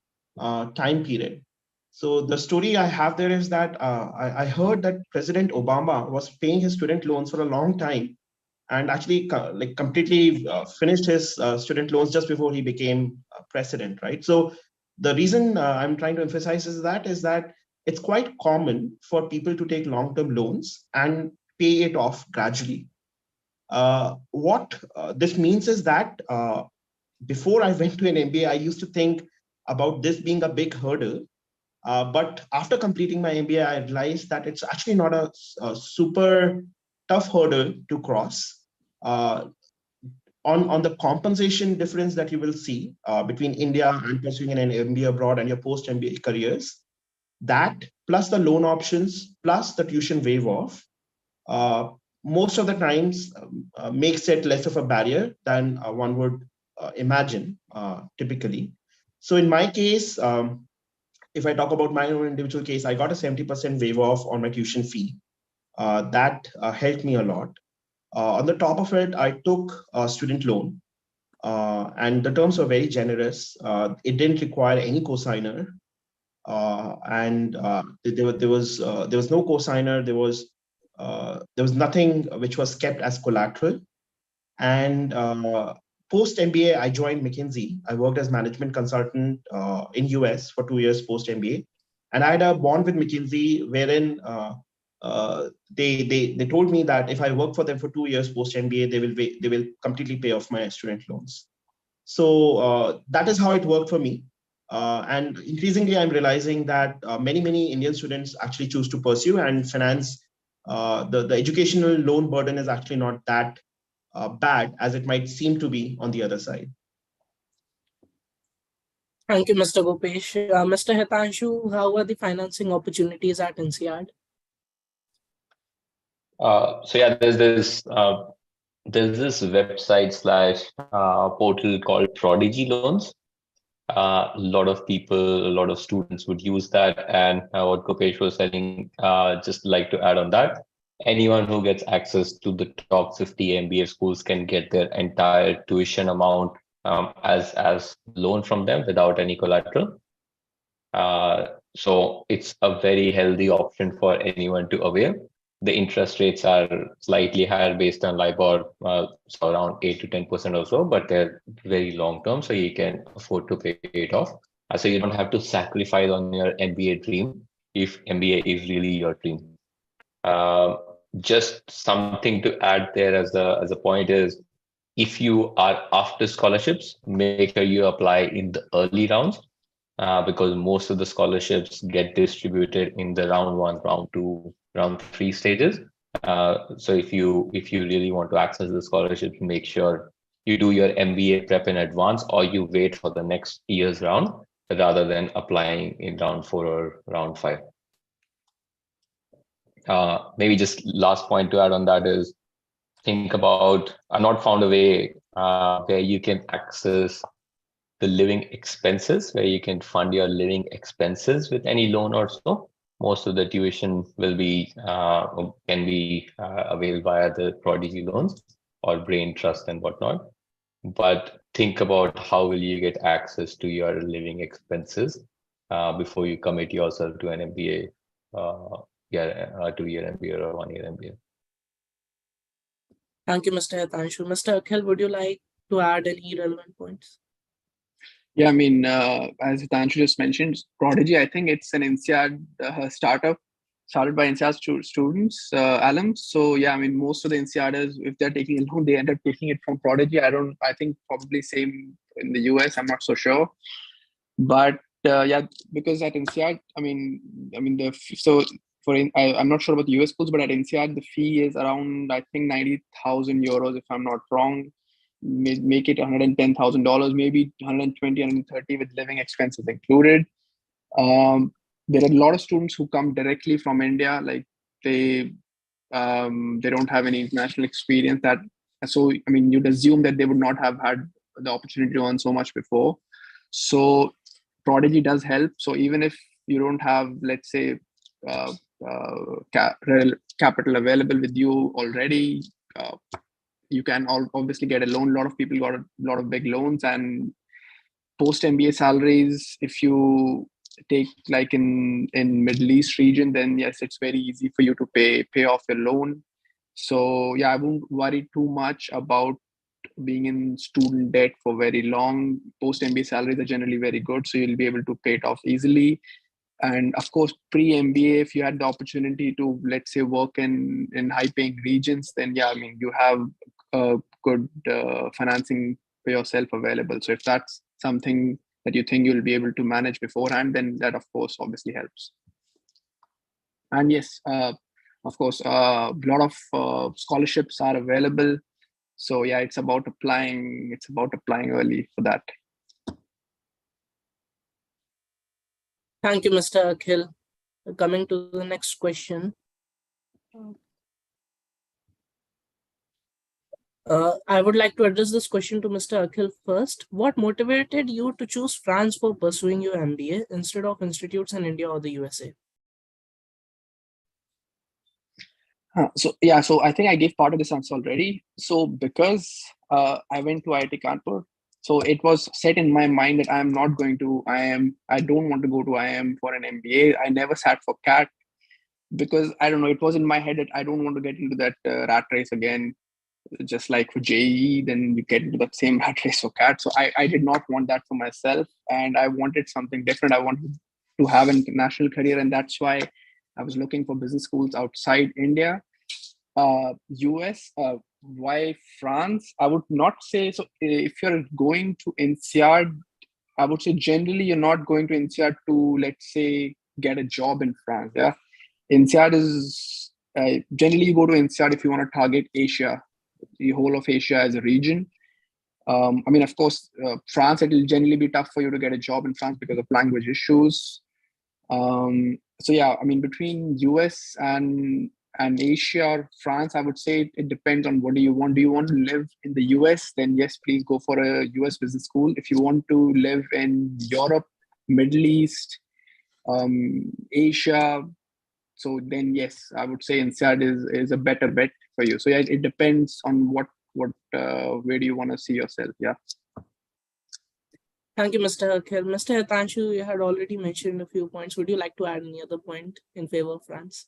time period. So the story I have there is that I heard that President Obama was paying his student loans for a long time and actually like completely finished his student loans just before he became president, right? So the reason I'm trying to emphasize is that it's quite common for people to take long-term loans and pay it off gradually. What this means is that before I went to an MBA, I used to think about this being a big hurdle. But after completing my MBA, I realized that it's actually not a super tough hurdle to cross. On the compensation difference that you will see between India and pursuing an MBA abroad and your post-MBA careers, that plus the loan options, plus the tuition waive off, most of the times makes it less of a barrier than one would imagine typically. So in my case, if I talk about my own individual case, I got a 70% waive off on my tuition fee. That helped me a lot. On the top of it, I took a student loan, and the terms were very generous. It didn't require any cosigner, and there was no cosigner. There was nothing which was kept as collateral. And post MBA, I joined McKinsey. I worked as management consultant in US for 2 years post MBA, and I had a bond with McKinsey wherein they told me that if I work for them for 2 years post MBA, they will completely pay off my student loans. So that is how it worked for me. And increasingly, I'm realizing that many Indian students actually choose to pursue and finance. The educational loan burden is actually not that bad as it might seem to be on the other side. Thank you, Mr. Gopesh. Mr. Hitanshu, how are the financing opportunities at INSEAD? So yeah, there's this website slash portal called Prodigy Loans. A lot of people, a lot of students would use that. And what Gopesh was saying, just like to add on that, anyone who gets access to the top 50 MBA schools can get their entire tuition amount as loan from them without any collateral. So it's a very healthy option for anyone to avail. The interest rates are slightly higher based on LIBOR, so around 8 to 10% or so, but they're very long term, so you can afford to pay it off. So you don't have to sacrifice on your MBA dream if MBA is really your dream. Just something to add there as a point is, if you are after scholarships, make sure you apply in the early rounds, because most of the scholarships get distributed in the round one, round two, round three stages. So if you really want to access the scholarships, make sure you do your MBA prep in advance, or you wait for the next year's round rather than applying in round four or round five. Maybe just last point to add on that is, think about, I've not found a way where you can access the living expenses, where you can fund your living expenses with any loan or so. Most of the tuition will be can be availed via the Prodigy loans or Brain Trust and whatnot. But think about how will you get access to your living expenses before you commit yourself to an MBA, 2-year MBA or 1-year MBA. Thank you, Mr. Hitanshu. Mr. Akhil, would you like to add any relevant points? Yeah, I mean, as Hitanshu just mentioned, Prodigy, I think it's an INSEAD startup started by INSEAD students, alums. So yeah, I mean, most of the INSEADers, if they're taking a loan, they end up taking it from Prodigy. I think probably same in the US. I'm not so sure. But yeah, because at INSEAD, I'm not sure about the US schools, but at INSEAD, the fee is around, I think, 90,000 euros, if I'm not wrong. Make it $110,000, maybe 120, 130 with living expenses included. There are a lot of students who come directly from India, like they don't have any international experience. So I mean, you'd assume that they would not have had the opportunity to earn so much before. So Prodigy does help. So even if you don't have, let's say, capital available with you already, you can obviously get a loan. A lot of people got a lot of big loans, and post MBA salaries, if you take like in Middle East region, then yes, it's very easy for you to pay off your loan. So yeah, I won't worry too much about being in student debt for very long. Post MBA salaries are generally very good, so you'll be able to pay it off easily. And of course, pre MBA, if you had the opportunity to, let's say, work in high paying regions, then yeah, I mean, you have good financing for yourself available. So if that's something that you think you'll be able to manage beforehand, then that of course obviously helps. And yes, of course, a lot of scholarships are available. So yeah, it's about applying early for that. Thank you, Mr. Akhil. Coming to the next question. I would like to address this question to Mr. Akhil first. What motivated you to choose France for pursuing your MBA instead of institutes in India or the USA? So I think I gave part of this answer already. So because I went to IIT Kanpur, so it was set in my mind that I don't want to go to IIM for an MBA. I never sat for CAT because I don't know, it was in my head that I don't want to get into that rat race again. Just like for JEE, then you get into that same rat race for CAT. So I did not want that for myself, and I wanted something different. I wanted to have an international career, and that's why I was looking for business schools outside India. US, why France? I would not say so. If you're going to INSEAD, I would say generally you're not going to INSEAD to, let's say, get a job in France. Yeah, INSEAD is generally you go to INSEAD if you want to target Asia, the whole of Asia as a region. I mean, of course, France, it will generally be tough for you to get a job in France because of language issues. So yeah, I mean, between US and And Asia or France, I would say it depends on what do you want. Do you want to live in the US? Then yes, please go for a US business school. If you want to live in Europe, Middle East, Asia, so then yes, I would say INSEAD is a better bet for you. So yeah, it depends on what where do you want to see yourself. Yeah. Thank you, Mr. Akhil. Mr. Hitanshu, you had already mentioned a few points. Would you like to add any other point in favor of France?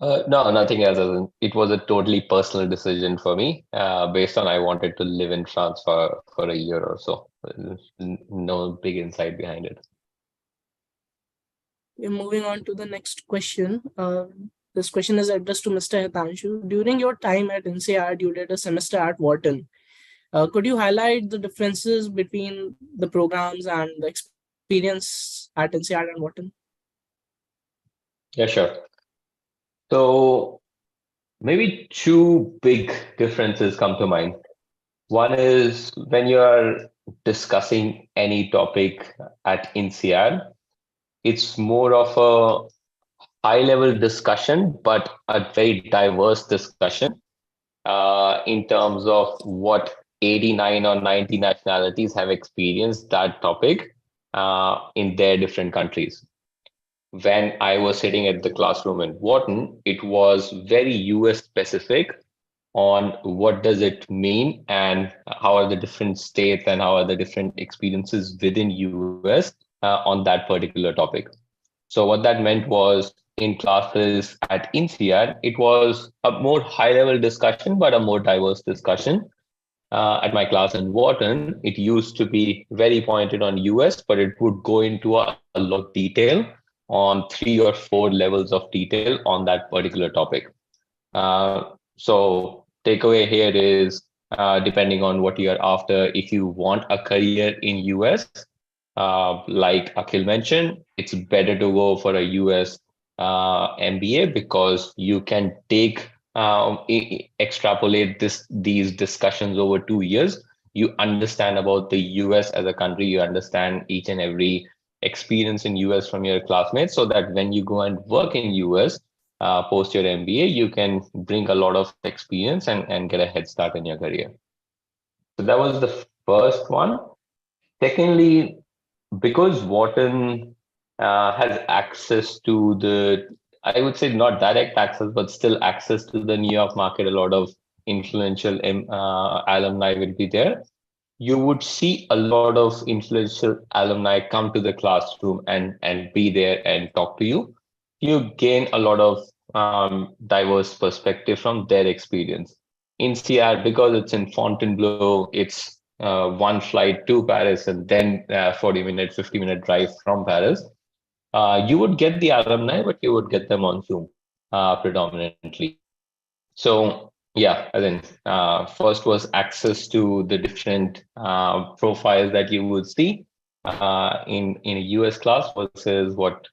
No, nothing else. It was a totally personal decision for me, based on I wanted to live in France for a year or so. No big insight behind it. We're moving on to the next question. This question is addressed to Mr. Hitanshu. During your time at INSEAD, you did a semester at Wharton. Could you highlight the differences between the programs and the experience at INSEAD and Wharton? Yeah, sure. So maybe two big differences come to mind. One is when you are discussing any topic at INSEAD, it's more of a high-level discussion, but a very diverse discussion in terms of what 89 or 90 nationalities have experienced that topic in their different countries. When I was sitting at the classroom in Wharton, it was very US specific on what does it mean and how are the different states and how are the different experiences within US on that particular topic. So what that meant was in classes at INSEAD, it was a more high-level discussion, but a more diverse discussion. At my class in Wharton, it used to be very pointed on US, but it would go into a lot of detail on 3 or 4 levels of detail on that particular topic. So takeaway here is, depending on what you're after, if you want a career in US, like Akhil mentioned, it's better to go for a US MBA because you can take extrapolate these discussions over 2 years. You understand about the US as a country. You understand each and every experience in US from your classmates, so that when you go and work in US post your MBA, you can bring a lot of experience and get a head start in your career. So that was the first one. Secondly, because Wharton has access to the, I would say not direct access, but still access to the New York market, a lot of influential alumni will be there. You would see a lot of influential alumni come to the classroom and be there and talk to you. You gain a lot of diverse perspective from their experience. In CR, because it's in Fontainebleau, it's one flight to Paris and then 40-minute, 50-minute drive from Paris. You would get the alumni, but you would get them on Zoom predominantly. So yeah, I think first was access to the different profiles that you would see in a US class versus what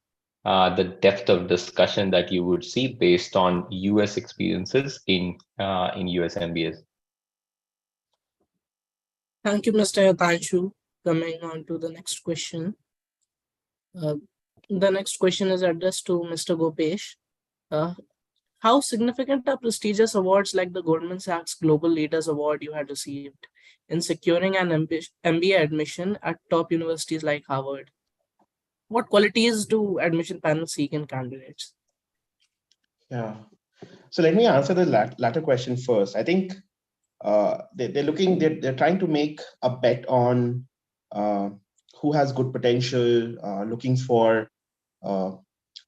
the depth of discussion that you would see based on US experiences in US MBAs. Thank you, Mr. Hitanshu. Coming on to the next question. The next question is addressed to Mr. Gopesh. How significant are prestigious awards like the Goldman Sachs Global Leaders Award you had received in securing an MBA admission at top universities like Harvard? What qualities do admission panels seek in candidates? Yeah. So let me answer the latter question first. I think they're trying to make a bet on who has good potential, looking for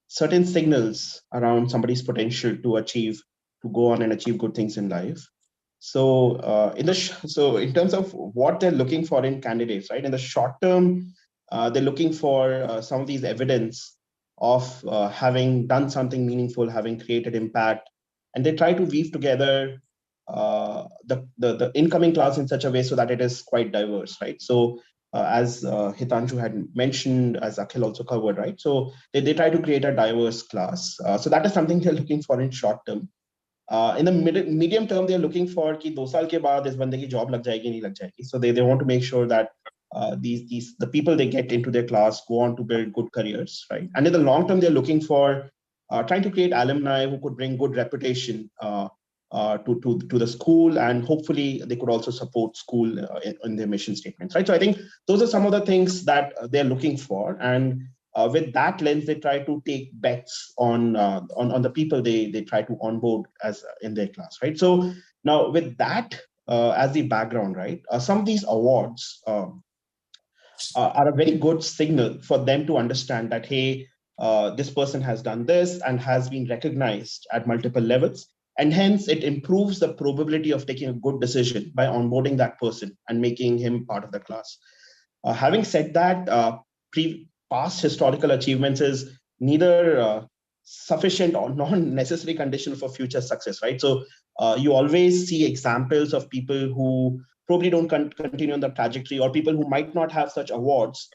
certain signals around somebody's potential to go on and achieve good things in life. So in terms of what they're looking for in candidates, right? In the short term, they're looking for some of these evidence of having done something meaningful, having created impact, and they try to weave together the incoming class in such a way so that it is quite diverse, right? So as Hitanshu had mentioned, as Akhil also covered, right? So they try to create a diverse class. So that is something they're looking for in short term. In the medium term, they're looking for कि 2 साल के बाद इस बंदे की job लग जाएगी नहीं लग जाएगी. So they want to make sure that the people they get into their class go on to build good careers, right? And in the long term, they're looking for trying to create alumni who could bring good reputation to the school, and hopefully they could also support school in their mission statements, right? So I think those are some of the things that they're looking for, and with that lens, they try to take bets on the people they try to onboard as in their class, right? So now with that as the background, right, some of these awards are a very good signal for them to understand that, hey, this person has done this and has been recognized at multiple levels. And hence, it improves the probability of taking a good decision by onboarding that person and making him part of the class. Having said that, past historical achievements is neither sufficient or non-necessary condition for future success, right? So you always see examples of people who probably don't continue on the trajectory, or people who might not have such awards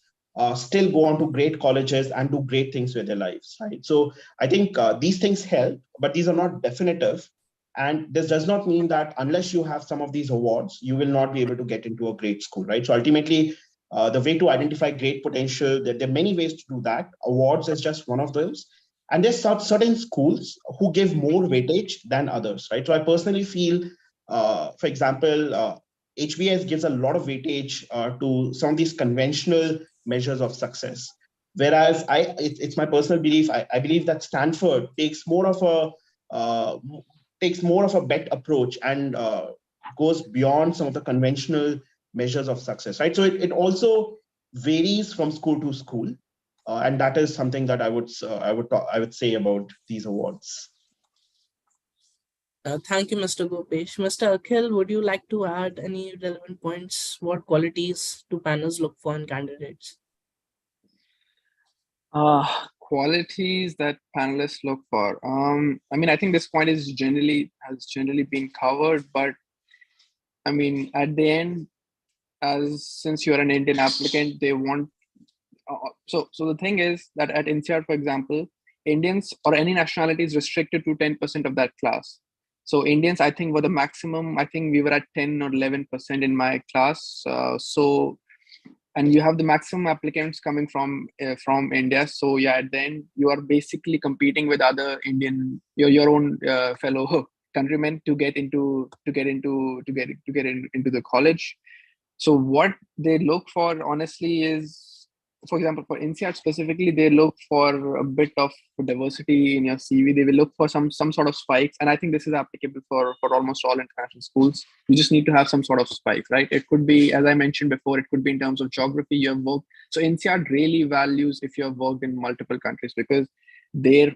still go on to great colleges and do great things with their lives, right? So I think these things help, but these are not definitive. And this does not mean that unless you have some of these awards, you will not be able to get into a great school, right? So ultimately, the way to identify great potential, there are many ways to do that. Awards is just one of those. And there's certain schools who give more weightage than others, right? So I personally feel, for example, HBS gives a lot of weightage to some of these conventional measures of success. Whereas it's my personal belief, I believe that Stanford takes more of a bet approach and goes beyond some of the conventional measures of success, right? So it also varies from school to school, and that is something that I would say about these awards. Thank you, Mr. Gopesh. Mr. Akhil, would you like to add any relevant points? What qualities do panels look for in candidates? Qualities that panelists look for. I mean, I think this point has generally been covered, but I mean, at the end, since you're an Indian applicant, they want. So the thing is that at INSEAD, for example, Indians or any nationality is restricted to 10% of that class. So Indians, I think, were the maximum. I think we were at 10 or 11% in my class. And you have the maximum applicants coming from India. So yeah, at the end, you are basically competing with other your own fellow countrymen to get into the college. So what they look for, honestly, is, for example, for INSEAD specifically, they look for a bit of diversity in your CV. They will look for some sort of spikes, and I think this is applicable for almost all international schools. You just need to have some sort of spike, right? It could be, as I mentioned before, it could be in terms of geography you have worked. So INSEAD really values if you have worked in multiple countries, because the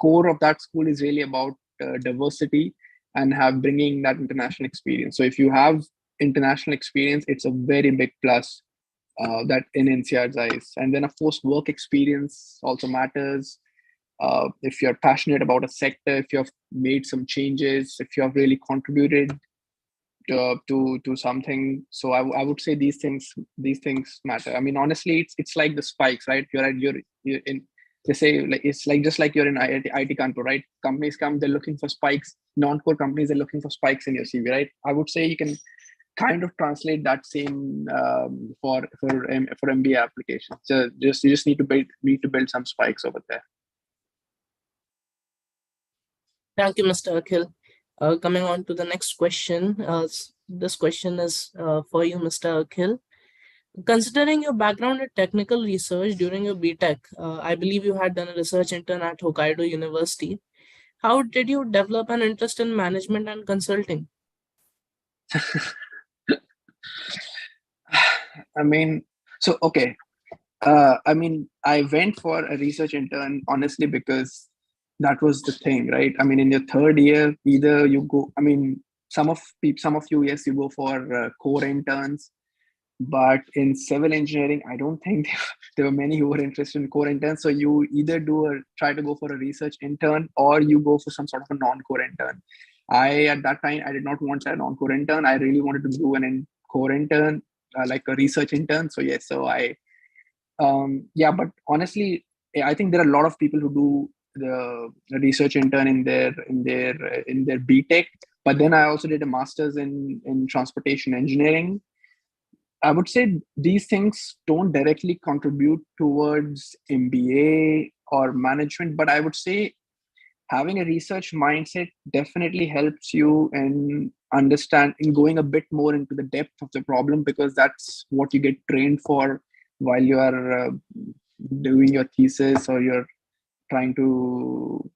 core of that school is really about diversity and bringing that international experience. So if you have international experience, it's a very big plus that in INSEAD's eyes. And then, of course, work experience also matters. If you're passionate about a sector, if you have made some changes, if you have really contributed to something. So I would say these things matter. I mean, honestly, it's like the spikes, right? You're in. They say, like, it's like just like you're in IT Kanpur, right? Companies come, they're looking for spikes. Non-core companies are looking for spikes in your CV, right? I would say you can kind of translate that same for MBA applications. So you just need to build some spikes over there. Thank you, Mr. Akhil. Coming on to the next question. This question is for you, Mr. Akhil. Considering your background in technical research during your BTech, I believe you had done a research intern at Hokkaido University. How did you develop an interest in management and consulting? I mean, so okay. I mean, I went for a research intern honestly because that was the thing, right? I mean, in your third year, either you go. I mean, some of you, yes, you go for core interns, but in civil engineering, I don't think there were many who were interested in core interns. So you either try to go for a research intern, or you go for some sort of a non-core intern. At that time, I did not want a non-core intern. I really wanted to do an core intern, like a research intern. So yes, so but honestly, I think there are a lot of people who do the research intern in their BTech. But then I also did a master's in transportation engineering. I would say these things don't directly contribute towards MBA or management, but I would say having a research mindset definitely helps you in going a bit more into the depth of the problem, because that's what you get trained for while you are doing your thesis or you're trying to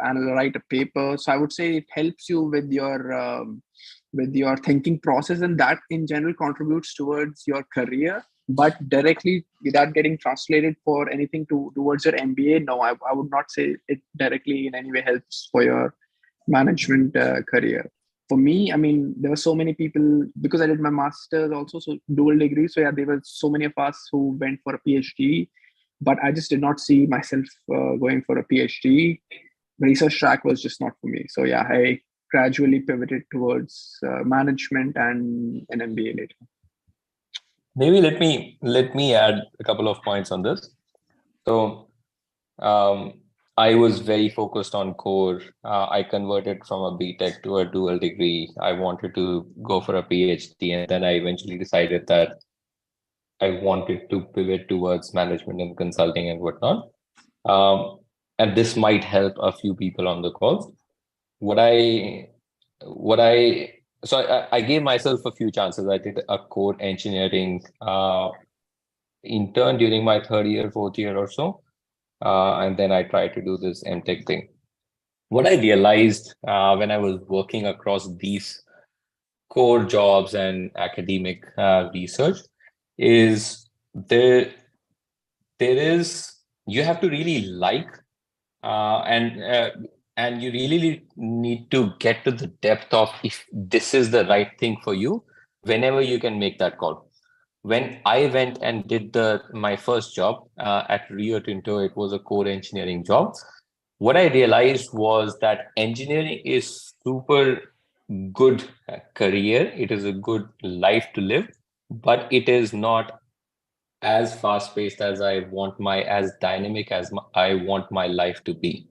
write a paper. So I would say it helps you with your thinking process, and that in general contributes towards your career. But directly, without getting translated for anything towards your MBA, no, I would not say it directly in any way helps for your management career. For me, I mean, there were so many people, because I did my master's also, so dual degree. So yeah, there were so many of us who went for a PhD, but I just did not see myself going for a PhD. Research track was just not for me. So yeah, I gradually pivoted towards management and an MBA later. Maybe let me add a couple of points on this. So I was very focused on core. I converted from a BTech to a dual degree. I wanted to go for a PhD, and then I eventually decided that I wanted to pivot towards management and consulting and whatnot. And this might help a few people on the call. What I so I gave myself a few chances. I did a core engineering intern during my third year, fourth year or so. And then I tried to do this MTech thing. What I realized when I was working across these core jobs and academic research is there is you have to really like uh, and uh, and you really need to get to the depth of if this is the right thing for you whenever you can make that call. When I went and did my first job at Rio Tinto, it was a core engineering job. What I realized was that engineering is super good career. It is a good life to live, but it is not as fast paced as as dynamic as I want my life to be.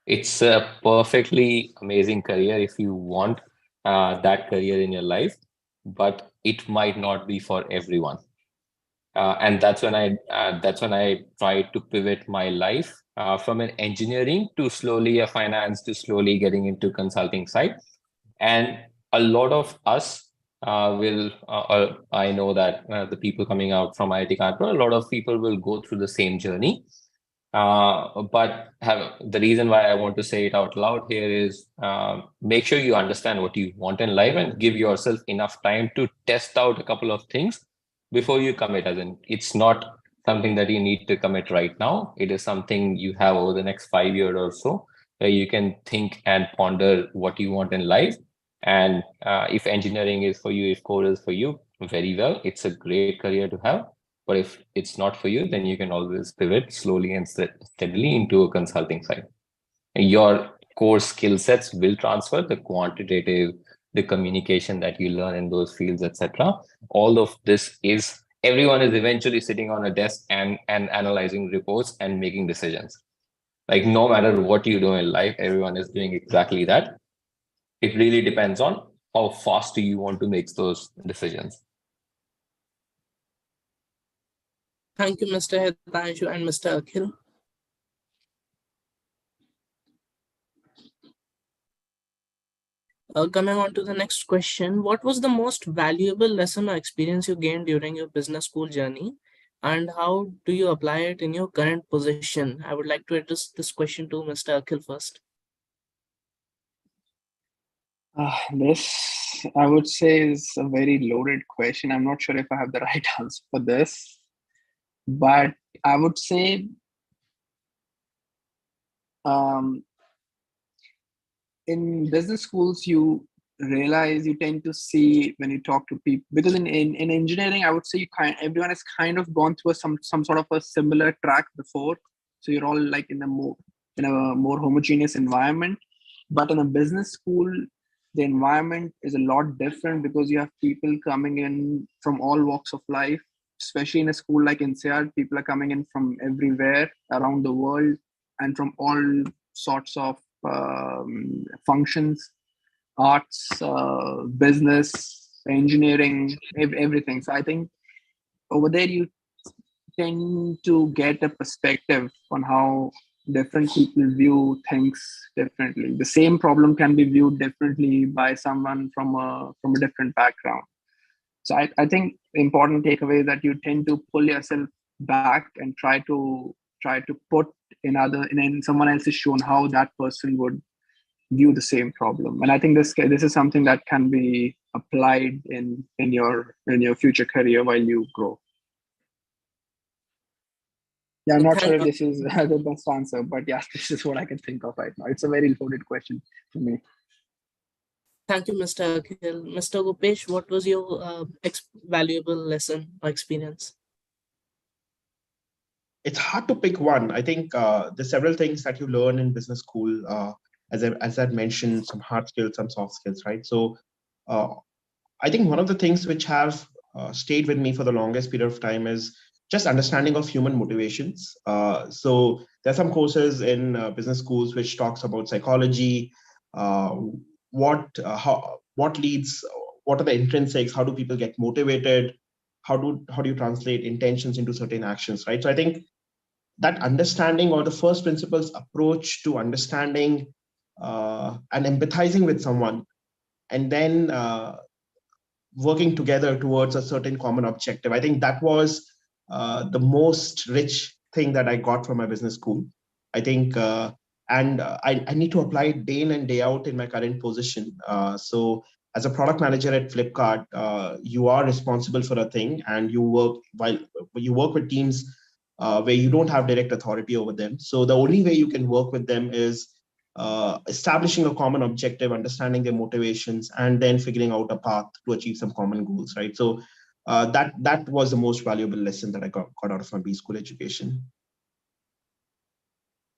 It's a perfectly amazing career if you want that career in your life, but it might not be for everyone. And that's when I tried to pivot my life from an engineering to slowly a finance to slowly getting into consulting side. And a lot of us I know that the people coming out from IIT Kanpur, a lot of people will go through the same journey. But the reason why I want to say it out loud here is make sure you understand what you want in life and give yourself enough time to test out a couple of things before you commit. As in, it's not something that you need to commit right now. It is something you have over the next 5 years or so, where you can think and ponder what you want in life. And if engineering is for you, if core is for you, very well. It's a great career to have. But if it's not for you, then you can always pivot slowly and steadily into a consulting side. And your core skill sets will transfer, the quantitative, the communication that you learn in those fields, etc. All of this is everyone is eventually sitting on a desk and analyzing reports and making decisions. Like no matter what you do in life, everyone is doing exactly that. It really depends on how fast do you want to make those decisions. Thank you, Mr. Hitanshu and Mr. Akhil. Coming on to the next question, what was the most valuable lesson or experience you gained during your business school journey, and how do you apply it in your current position? I would like to address this question to Mr. Akhil first. This, I would say, is a very loaded question. I'm not sure if I have the right answer for this, but I would say um, in business schools, you realize, you tend to see when you talk to people, because in engineering, I would say everyone has kind of gone through some sort of a similar track before. So you're all like in a more homogeneous environment. But in a business school, the environment is a lot different, because you have people coming in from all walks of life. Especially in a school like INSEAD, people are coming in from everywhere around the world and from all sorts of functions, arts, business, engineering, everything. So I think over there you tend to get a perspective on how different people view things differently. The same problem can be viewed differently by someone from a different background. So I think the important takeaway is that you tend to pull yourself back and try to put in someone else's shoe on how that person would view the same problem. And I think this is something that can be applied in your future career while you grow. Yeah, I'm not sure Thank if this is the best answer, but yeah, this is what I can think of right now. It's a very loaded question for me. Thank you, Mr. Akhil. Mr. Gopesh, what was your valuable lesson or experience? It's hard to pick one. I think there's several things that you learn in business school. As I mentioned, some hard skills, some soft skills, right? So uh, I think one of the things which have stayed with me for the longest period of time is just understanding of human motivations. So there are some courses in business schools which talks about psychology, uh, what leads, what are the intrinsics, how do people get motivated, how do you translate intentions into certain actions, right? So I think that understanding, or the first principles approach to understanding and empathizing with someone, and then working together towards a certain common objective. I think that was the most rich thing that I got from my business school. I think, I need to apply it day in and day out in my current position. So as a product manager at Flipkart, you are responsible for a thing, and you work with teams where you don't have direct authority over them. So the only way you can work with them is establishing a common objective, understanding their motivations, and then figuring out a path to achieve some common goals, right? So that was the most valuable lesson that I got out of my B school education.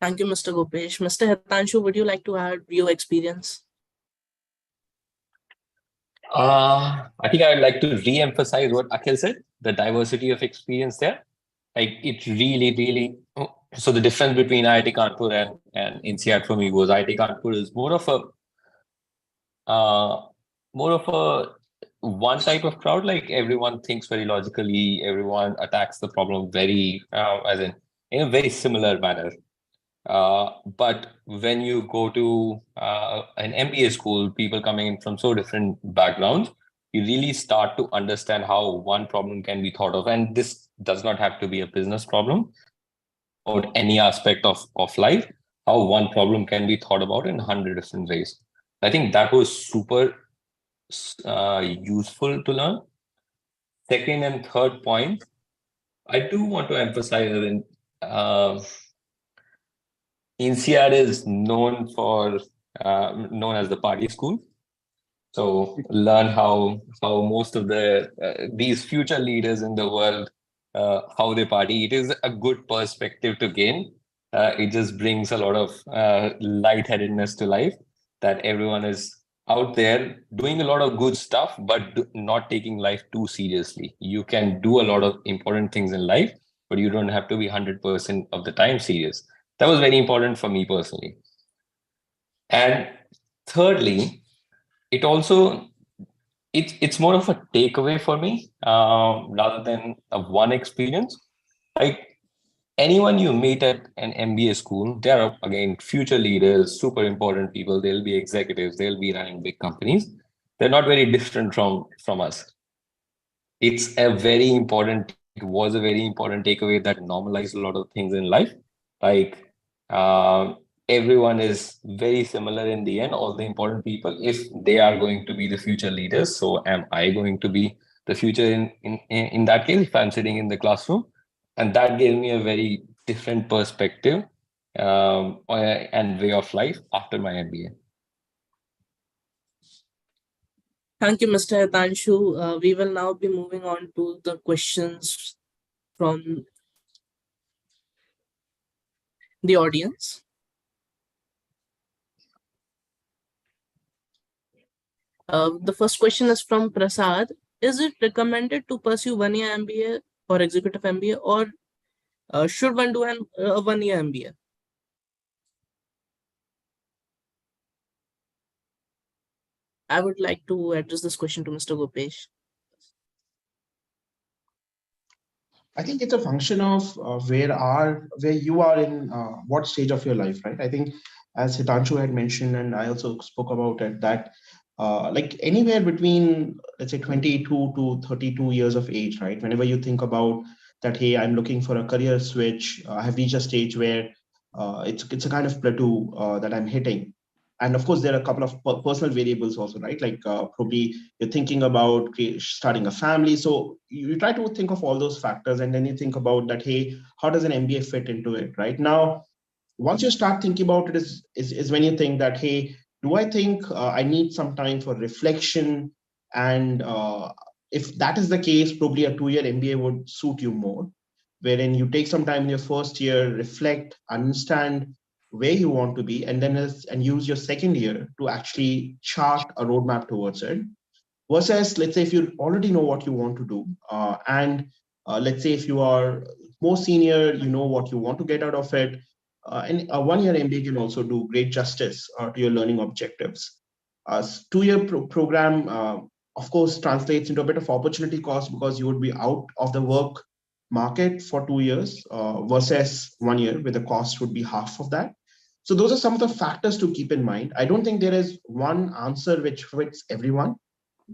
Thank you, Mr. Gopesh. Mr. Hitanshu, would you like to add your experience? I think I would like to re-emphasize what Akhil said, the diversity of experience there. Like it really, so the difference between IIT Kanpur and INSEAD for me was IIT Kanpur is more of a one type of crowd. Like everyone thinks very logically, everyone attacks the problem very, as in a very similar manner. But when you go to an MBA school, people coming in from so different backgrounds, you really start to understand how one problem can be thought of. And this does not have to be a business problem. This is about any aspect of life, how one problem can be thought about in 100 different ways. I think that was super useful to learn. Second and third point, I do want to emphasize that INSEAD is known as the party school. So learn how most of these future leaders in the world how they party. It is a good perspective to gain. It just brings a lot of lightheadedness to life. That everyone is out there doing a lot of good stuff, but not taking life too seriously. You can do a lot of important things in life, but you don't have to be 100% of the time serious. That was very important for me personally. And thirdly, it also it's more of a takeaway for me rather than a one experience. Like anyone you meet at an MBA school, they are again future leaders, super important people. They'll be executives. They'll be running big companies. They're not very different from us. It's a very important. It was a very important takeaway that normalized a lot of things in life. Like everyone is very similar in the end. All the important people, if they are going to be the future leaders, so am I going to be the future in that case if I'm sitting in the classroom? And that gave me a very different perspective and way of life after my MBA. Thank you, Mr. Hitanshu. We will now be moving on to the questions from the audience. The first question is from Prasad. Is it recommended to pursue 1 year MBA or executive MBA, or should one do a 1 year MBA? I would like to address this question to Mr. Gopesh. I think it's a function of where you are in what stage of your life, right? I think as Hitanshu had mentioned, and I also spoke about it, that like anywhere between let's say 22 to 32 years of age, right? Whenever you think about that, hey, I'm looking for a career switch. I have reached a stage where it's a kind of plateau that I'm hitting. And of course, there are a couple of personal variables also, right? Like probably you're thinking about starting a family. So you try to think of all those factors, and then you think about that, hey, how does an MBA fit into it, right? Now, once you start thinking about it is when you think that, hey, do I think I need some time for reflection? And if that is the case, probably a 2 year MBA would suit you more, wherein you take some time in your first year, reflect, understand where you want to be, and then and use your second year to actually chart a roadmap towards it. Versus, let's say, if you already know what you want to do, and let's say if you are more senior, you know what you want to get out of it, and a 1 year MBA can also do great justice to your learning objectives. A 2 year program, of course, translates into a bit of opportunity cost because you would be out of the work market for 2 years versus 1 year, where the cost would be half of that. So those are some of the factors to keep in mind. I don't think there is one answer which fits everyone.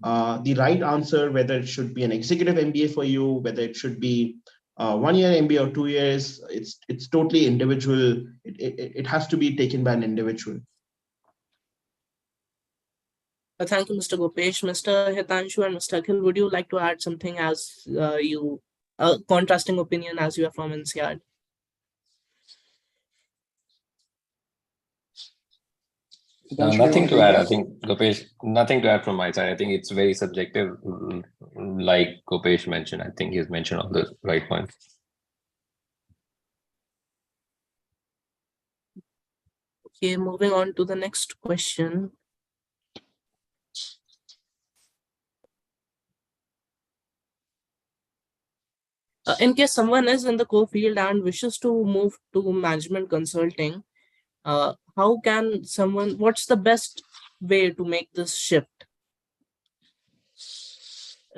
The right answer, whether it should be an executive MBA for you, whether it should be 1 year MBA or 2 years, it's totally individual. It has to be taken by an individual. Thank you, Mr. Gopesh. Mr. Hitanshu and Mr. Akhil, would you like to add something as you contrasting opinion as you are from NCR? Nothing to add. I think Gopesh, nothing to add from my side. I think it's very subjective, like Gopesh mentioned. I think he's mentioned all the right points. Okay, moving on to the next question. In case someone is in the core field and wishes to move to management consulting, how can someone, what's the best way to make this shift?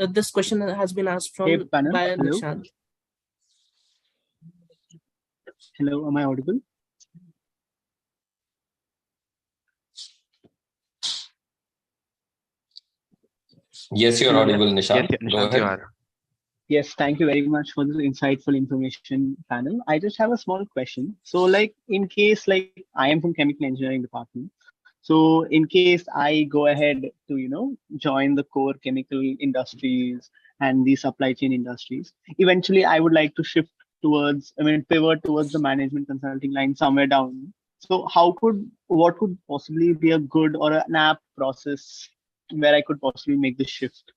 This question has been asked from Hey, panel. by Hello. Nishant. Hello, am I audible? Yes, you're audible, Nishant. Yes, Go Nishant, ahead. you are. Yes, thank you very much for this insightful information panel. I just have a small question. So like in case like I am from chemical engineering department. So in case I go ahead to, join the core chemical industries and the supply chain industries, eventually I would like to shift towards, pivot towards the management consulting line somewhere down. So what could possibly be a good or an apt process where I could possibly make this shift?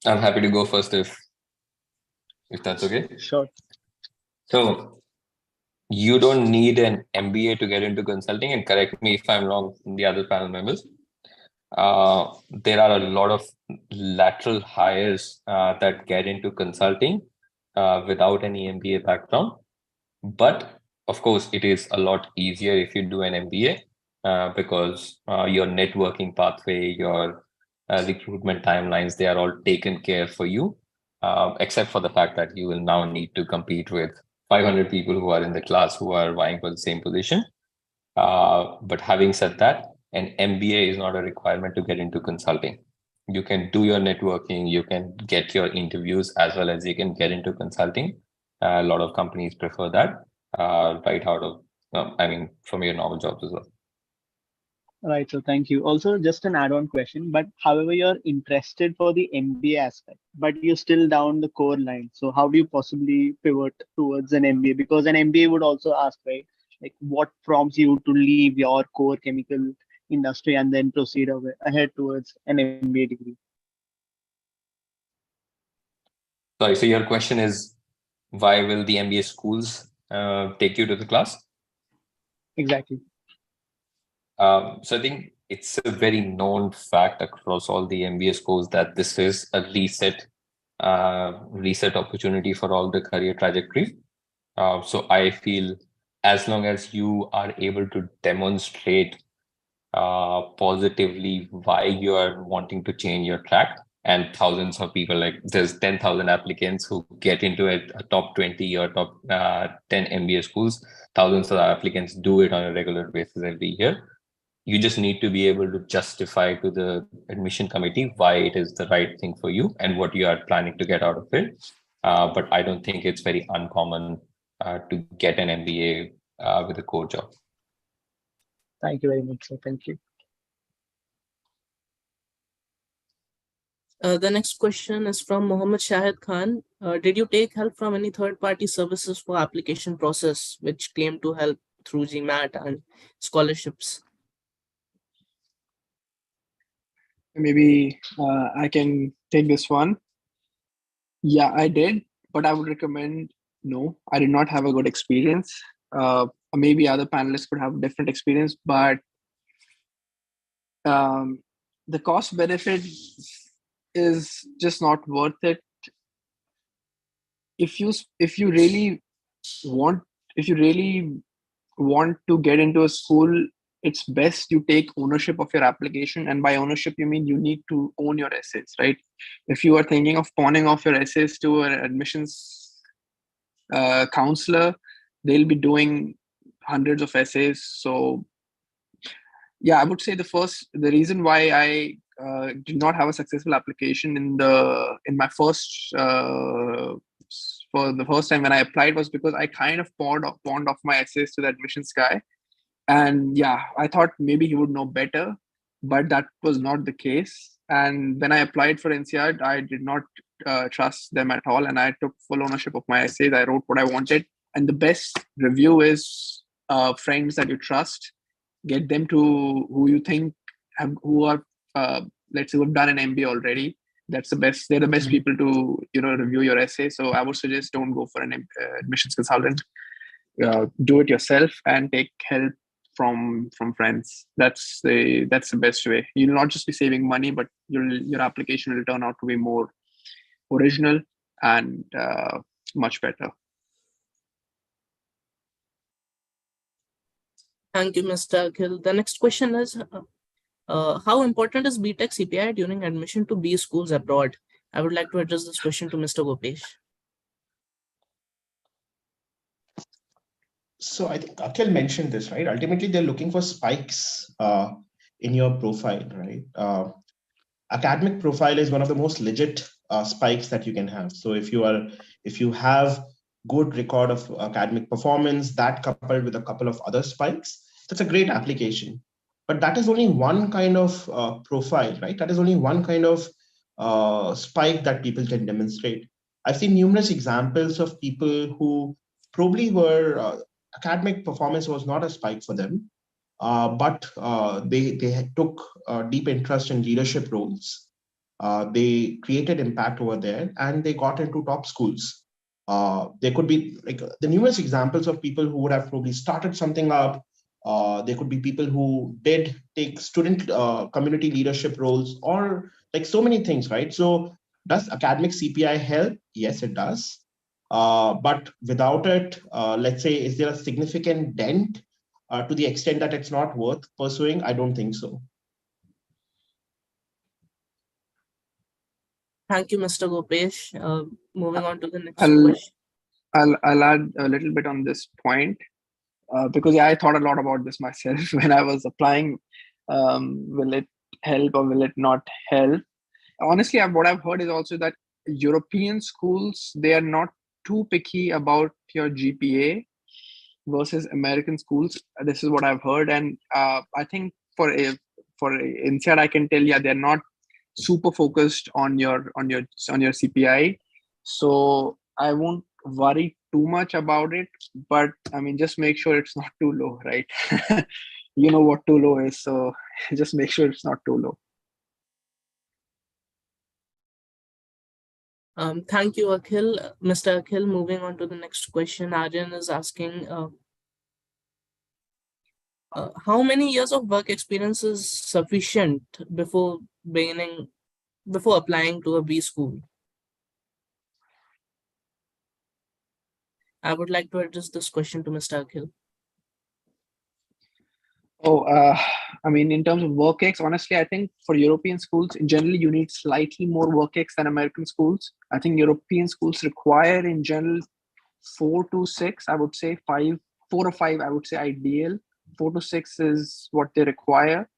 I'm happy to go first if that's okay. Sure. So you don't need an MBA to get into consulting, and correct me if I'm wrong, the other panel members. There are a lot of lateral hires that get into consulting without any MBA background. But of course, it is a lot easier if you do an MBA because your networking pathway, your recruitment timelines, they are all taken care for you, except for the fact that you will now need to compete with 500 people who are in the class who are vying for the same position. But having said that, an MBA is not a requirement to get into consulting. You can do your networking, you can get your interviews as well as you can get into consulting. A lot of companies prefer that right out of, from your normal jobs as well. Right. So thank you. Also, just an add-on question, but however, you're interested for the MBA aspect, but you're still down the core line. So how do you possibly pivot towards an MBA? Because an MBA would also ask, right, like what prompts you to leave your core chemical industry and then proceed ahead towards an MBA degree? Sorry, so your question is, why will the MBA schools take you to the class? Exactly. So I think it's a very known fact across all the MBA schools that this is a reset opportunity for all the career trajectory. So I feel as long as you are able to demonstrate positively why you are wanting to change your track. And thousands of people, like there's 10,000 applicants who get into a top 20 or top 10 MBA schools. Thousands of applicants do it on a regular basis every year. You just need to be able to justify to the admission committee why it is the right thing for you and what you are planning to get out of it. But I don't think it's very uncommon to get an MBA with a core job. Thank you very much, sir. Thank you. The next question is from Mohammed Shahid Khan. Did you take help from any third-party services for application process, which claim to help through GMAT and scholarships? Maybe I can take this one. Yeah, I did, but I would recommend no. I did not have a good experience. Maybe other panelists could have different experience, but the cost benefit is just not worth it. If you really want if you really want to get into a school, it's best you take ownership of your application, and by ownership you mean you need to own your essays, right? If you are thinking of pawning off your essays to an admissions counselor, they'll be doing hundreds of essays. So yeah, I would say the reason why I did not have a successful application in my first for the first time when I applied was because I kind of pawned off my essays to the admissions guy. And yeah, I thought maybe he would know better, but that was not the case. And when I applied for NCR, I did not trust them at all, and I took full ownership of my essays. I wrote what I wanted, and the best review is friends that you trust. Get them to who you think who are let's say who've done an MBA already. That's the best. They're the best people to review your essay. So I would suggest don't go for an admissions consultant. Do it yourself and take help from friends. That's the best way. You'll not just be saving money, but your application will turn out to be more original and much better. Thank you, Mr. Akhil. The next question is, how important is BTech CPI during admission to B schools abroad? I would like to address this question to Mr. Gopesh. So I think Akhil mentioned this, right? Ultimately, they're looking for spikes in your profile, right? Academic profile is one of the most legit spikes that you can have. So if you have good record of academic performance, that coupled with a couple of other spikes, that's a great application. But that is only one kind of profile, right? That is only one kind of spike that people can demonstrate. I've seen numerous examples of people who probably were academic performance was not a spike for them, but they took deep interest in leadership roles. They created impact over there, and they got into top schools. There could be like the numerous examples of people who would have probably started something up. There could be people who did take student community leadership roles, or like so many things, right? So does academic CPI help? Yes, it does. But without it, let's say, is there a significant dent to the extent that it's not worth pursuing? I don't think so. Thank you, Mr. Gopesh. Moving on to the next question. I'll add a little bit on this point because I thought a lot about this myself when I was applying. Will it help or will it not help? Honestly, what I've heard is also that European schools, they are not too picky about your GPA versus American schools. This is what I've heard, and I think for INSEAD, I can tell you, they're not super focused on your CPI, so I won't worry too much about it. But I mean, just make sure it's not too low, right? You know what too low is, so just make sure it's not too low. Thank you, Akhil. Mr. Akhil, moving on to the next question. Aryan is asking, how many years of work experience is sufficient before applying to a B school? I would like to address this question to Mr. Akhil. Oh, I mean, in terms of work-ex, honestly, I think for European schools, generally, you need slightly more work-ex than American schools. I think European schools require, in general, 4 to 6. I would say 4 or 5. I would say ideal. 4 to 6 is what they require.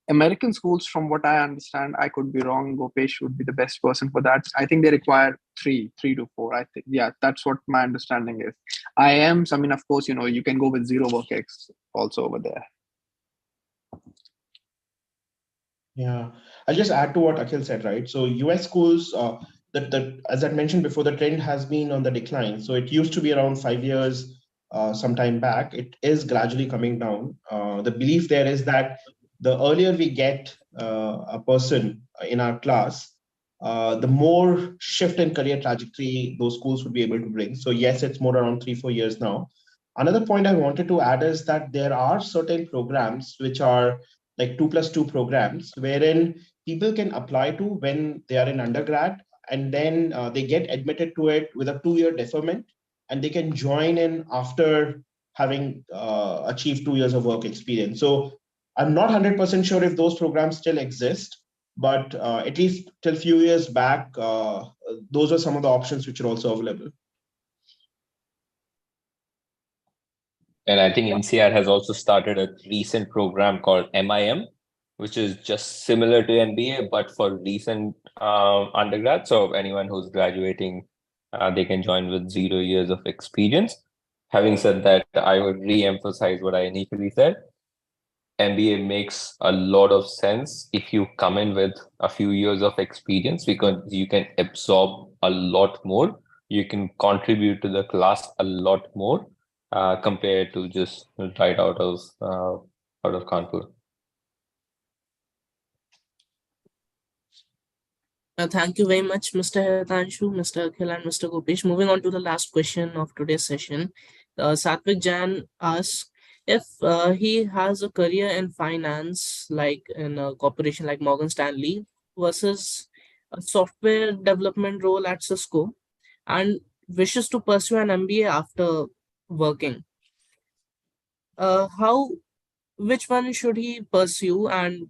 American schools, from what I understand, I could be wrong. Gopesh would be the best person for that. I think they require 3 to 4. I think, yeah, that's what my understanding is. I mean, of course, you can go with zero work-ex also over there. Yeah, I'll just add to what Akhil said, right? So US schools, as I mentioned before, the trend has been on the decline. So it used to be around 5 years some time back. It is gradually coming down. The belief there is that the earlier we get a person in our class, the more shift in career trajectory those schools would be able to bring. So yes, it's more around 3, 4 years now. Another point I wanted to add is that there are certain programs which are like 2+2 programs wherein people can apply to when they are in undergrad, and then they get admitted to it with a 2 year deferment, and they can join in after having achieved 2 years of work experience. So I'm not 100% sure if those programs still exist, but at least till few years back, those are some of the options which are also available. And I think NCR has also started a recent program called MIM, which is just similar to MBA, but for recent undergrad. So anyone who's graduating, they can join with 0 years of experience. Having said that, I would re-emphasize what I initially said. MBA makes a lot of sense if you come in with a few years of experience, because you can absorb a lot more. You can contribute to the class a lot more compared to just right out of Kanpur. Thank you very much, Mr. Hitanshu, Mr. Akhil, and Mr. Gopesh. Moving on to the last question of today's session. Satvik Jan asks if he has a career in finance, like in a corporation like Morgan Stanley, versus a software development role at Cisco, and wishes to pursue an MBA after working. Which one should he pursue, and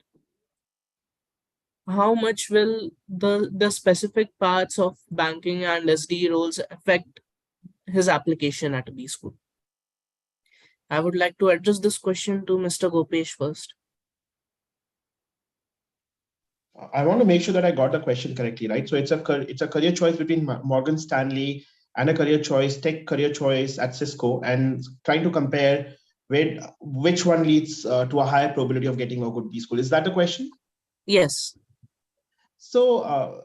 how much will the specific parts of banking and SD roles affect his application at a B school? I would like to address this question to Mr. Gopesh first. I want to make sure that I got the question correctly, right? So it's a career choice between Morgan Stanley and a tech career choice at Cisco, and trying to compare which one leads to a higher probability of getting a good B school. Is that the question? Yes. So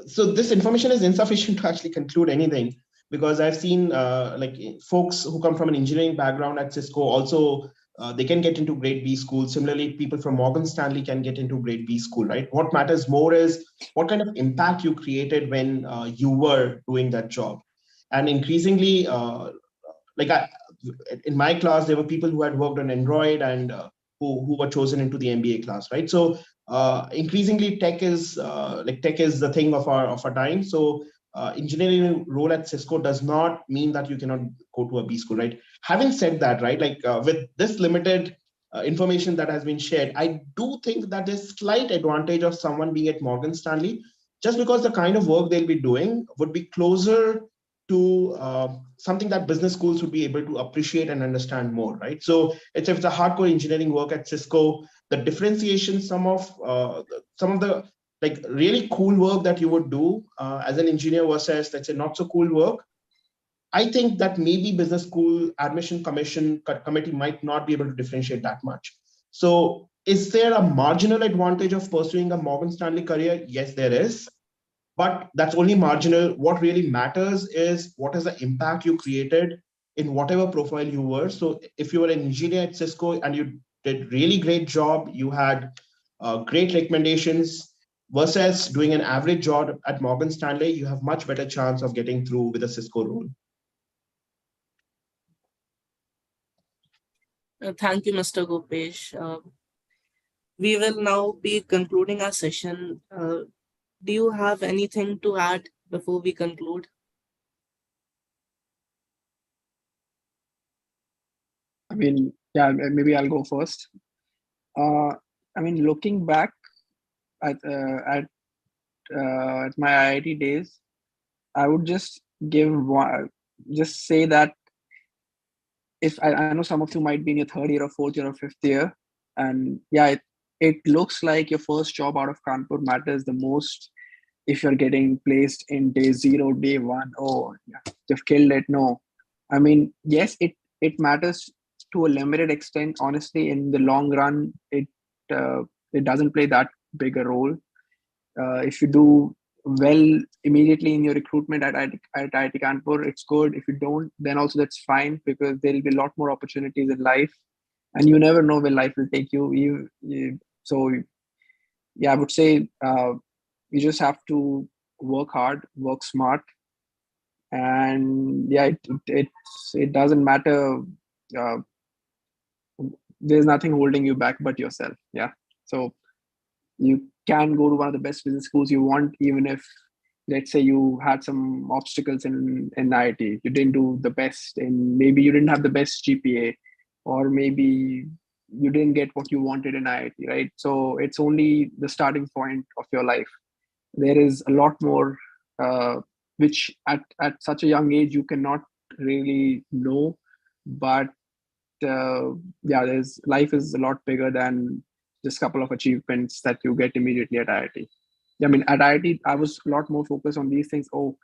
so this information is insufficient to actually conclude anything, because I've seen like folks who come from an engineering background at Cisco also they can get into grade B school. Similarly, people from Morgan Stanley can get into grade B school, right? What matters more is what kind of impact you created when you were doing that job. And increasingly, like in my class, there were people who had worked on Android and who were chosen into the MBA class, right? So increasingly, tech is the thing of our time. So engineering role at Cisco does not mean that you cannot go to a B school, right? Having said that, right, like with this limited information that has been shared, I do think that there's slight advantage of someone being at Morgan Stanley, just because the kind of work they'll be doing would be closer to something that business schools would be able to appreciate and understand more, right? So it's if the hardcore engineering work at Cisco, the differentiation, some of the like really cool work that you would do as an engineer versus, let's say, not so cool work. I think that maybe business school admission committee might not be able to differentiate that much. So is there a marginal advantage of pursuing a Morgan Stanley career? Yes, there is, but that's only marginal. What really matters is what is the impact you created in whatever profile you were. So if you were an engineer at Cisco and you did really great job, you had great recommendations, versus doing an average job at Morgan Stanley, you have much better chance of getting through with a Cisco role. Thank you, Mr. Gopesh. We will now be concluding our session. Do you have anything to add before we conclude? I mean, Yeah, maybe I'll go first. I mean, looking back at my IIT days, I would just just say that if I know some of you might be in your third year or fourth year or fifth year, and yeah, it looks like your first job out of Kanpur matters the most. If you're getting placed in day zero, day one, oh, yeah, you've killed it. No, I mean, yes, it matters to a limited extent. Honestly, in the long run, uh, it doesn't play that big a role. If you do well immediately in your recruitment at IIT Kanpur, it's good. If you don't, then also that's fine, because there will be a lot more opportunities in life, and you never know where life will take you. So yeah, I would say you just have to work hard, work smart, and yeah, it doesn't matter. Uh, there's nothing holding you back but yourself. Yeah, so you can go to one of the best business schools you want, even if, let's say, you had some obstacles in IIT. You didn't do the best, and maybe you didn't have the best GPA, or maybe you didn't get what you wanted in IIT, right? So it's only the starting point of your life. There is a lot more, which at such a young age you cannot really know. But yeah, there's life is a lot bigger than just a couple of achievements that you get immediately at IIT. I mean, at IIT, I was a lot more focused on these things. Oh,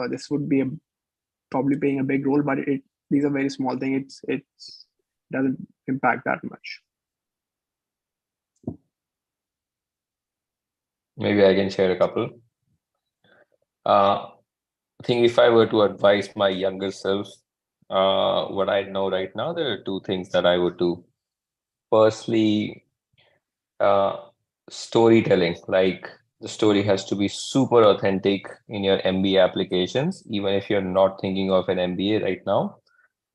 this would be probably playing a big role, but these are very small things. It doesn't impact that much. Maybe I can share a couple. I think if I were to advise my younger self, what I know right now, there are two things that I would do. Firstly, uh, storytelling. Like the story has to be super authentic in your MBA applications, even if you're not thinking of an MBA right now.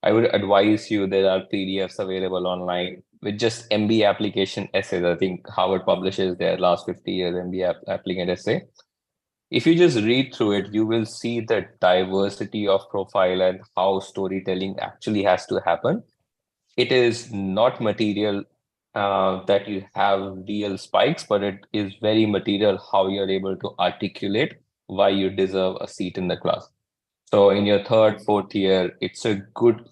I would advise you, there are PDFs available online with just MBA application essays. I think Harvard publishes their last 50 years MBA applicant essay. If you just read through it, you will see the diversity of profile and how storytelling actually has to happen. It is not material that you have real spikes, but it is very material how you're able to articulate why you deserve a seat in the class. So in your third, fourth year, it's a good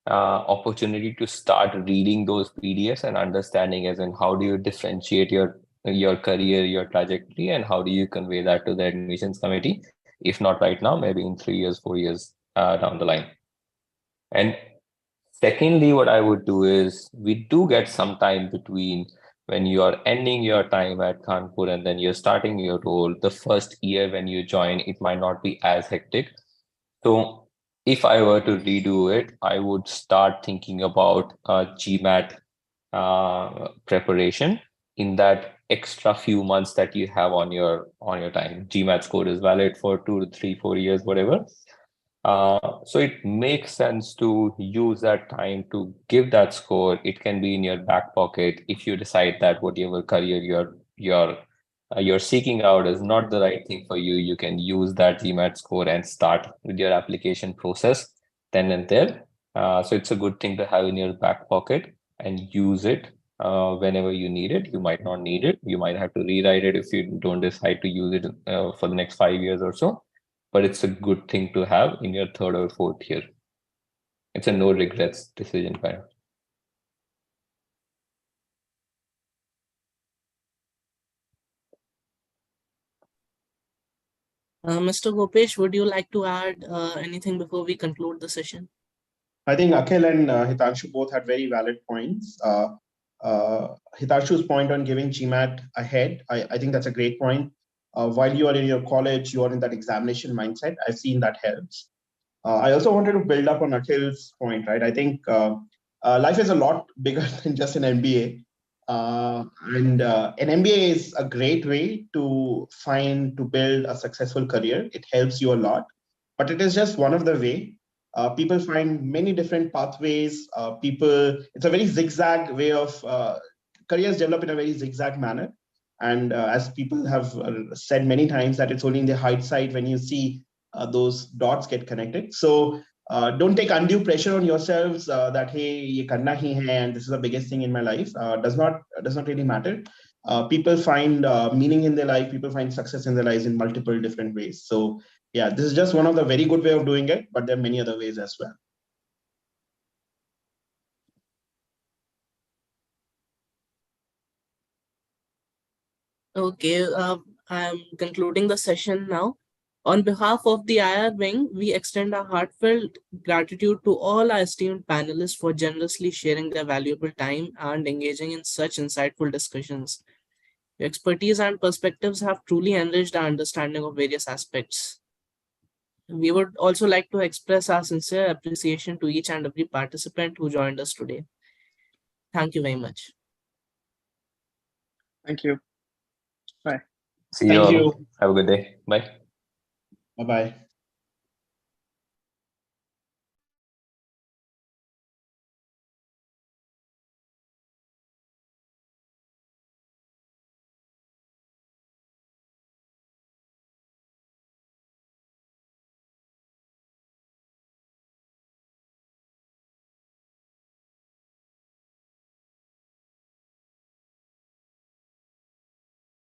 opportunity to start reading those PDFs and understanding as in how do you differentiate your career, your trajectory, and how do you convey that to the admissions committee? If not right now, maybe in 3 years, 4 years down the line. And secondly, what I would do is we do get some time between when you are ending your time at Kanpur and then you're starting your role. The first year when you join, it might not be as hectic. So if I were to redo it, I would start thinking about GMAT preparation in that extra few months that you have on your time. GMAT score is valid for 2 to 3, 4 years, whatever. So it makes sense to use that time to give that score. It can be in your back pocket if you decide that whatever career you're seeking out is not the right thing for you. You can use that GMAT score and start with your application process then and there. So it's a good thing to have in your back pocket and use it whenever you need it. You might not need it. You might have to rewrite it if you don't decide to use it for the next 5 years or so, but it's a good thing to have in your third or fourth year. It's a no regrets decision kind of. Mr. Gopesh, would you like to add anything before we conclude the session? I think Akhil and Hitanshu both had very valid points. Hitanshu's point on giving GMAT ahead, I think that's a great point. While you are in your college, you are in that examination mindset. I've seen that helps. I also wanted to build up on Akhil's point, right? I think life is a lot bigger than just an MBA. And an MBA is a great way to build a successful career. It helps you a lot, but it is just one of the way. People find many different pathways. It's a very zigzag way of careers develop in a very zigzag manner. And as people have said many times, that it's only in the hindsight when you see those dots get connected. So don't take undue pressure on yourselves that hey, ye karna hi hai, and this is the biggest thing in my life. Does not really matter. People find meaning in their life. People find success in their lives in multiple different ways. So yeah, this is just one of the very good way of doing it, but there are many other ways as well. Okay, I'm concluding the session now. On behalf of the IR Wing, we extend our heartfelt gratitude to all our esteemed panelists for generously sharing their valuable time and engaging in such insightful discussions. Your expertise and perspectives have truly enriched our understanding of various aspects. We would also like to express our sincere appreciation to each and every participant who joined us today. Thank you very much. Thank you. Bye. See you Thank all. you. Have a good day. Bye. Bye bye.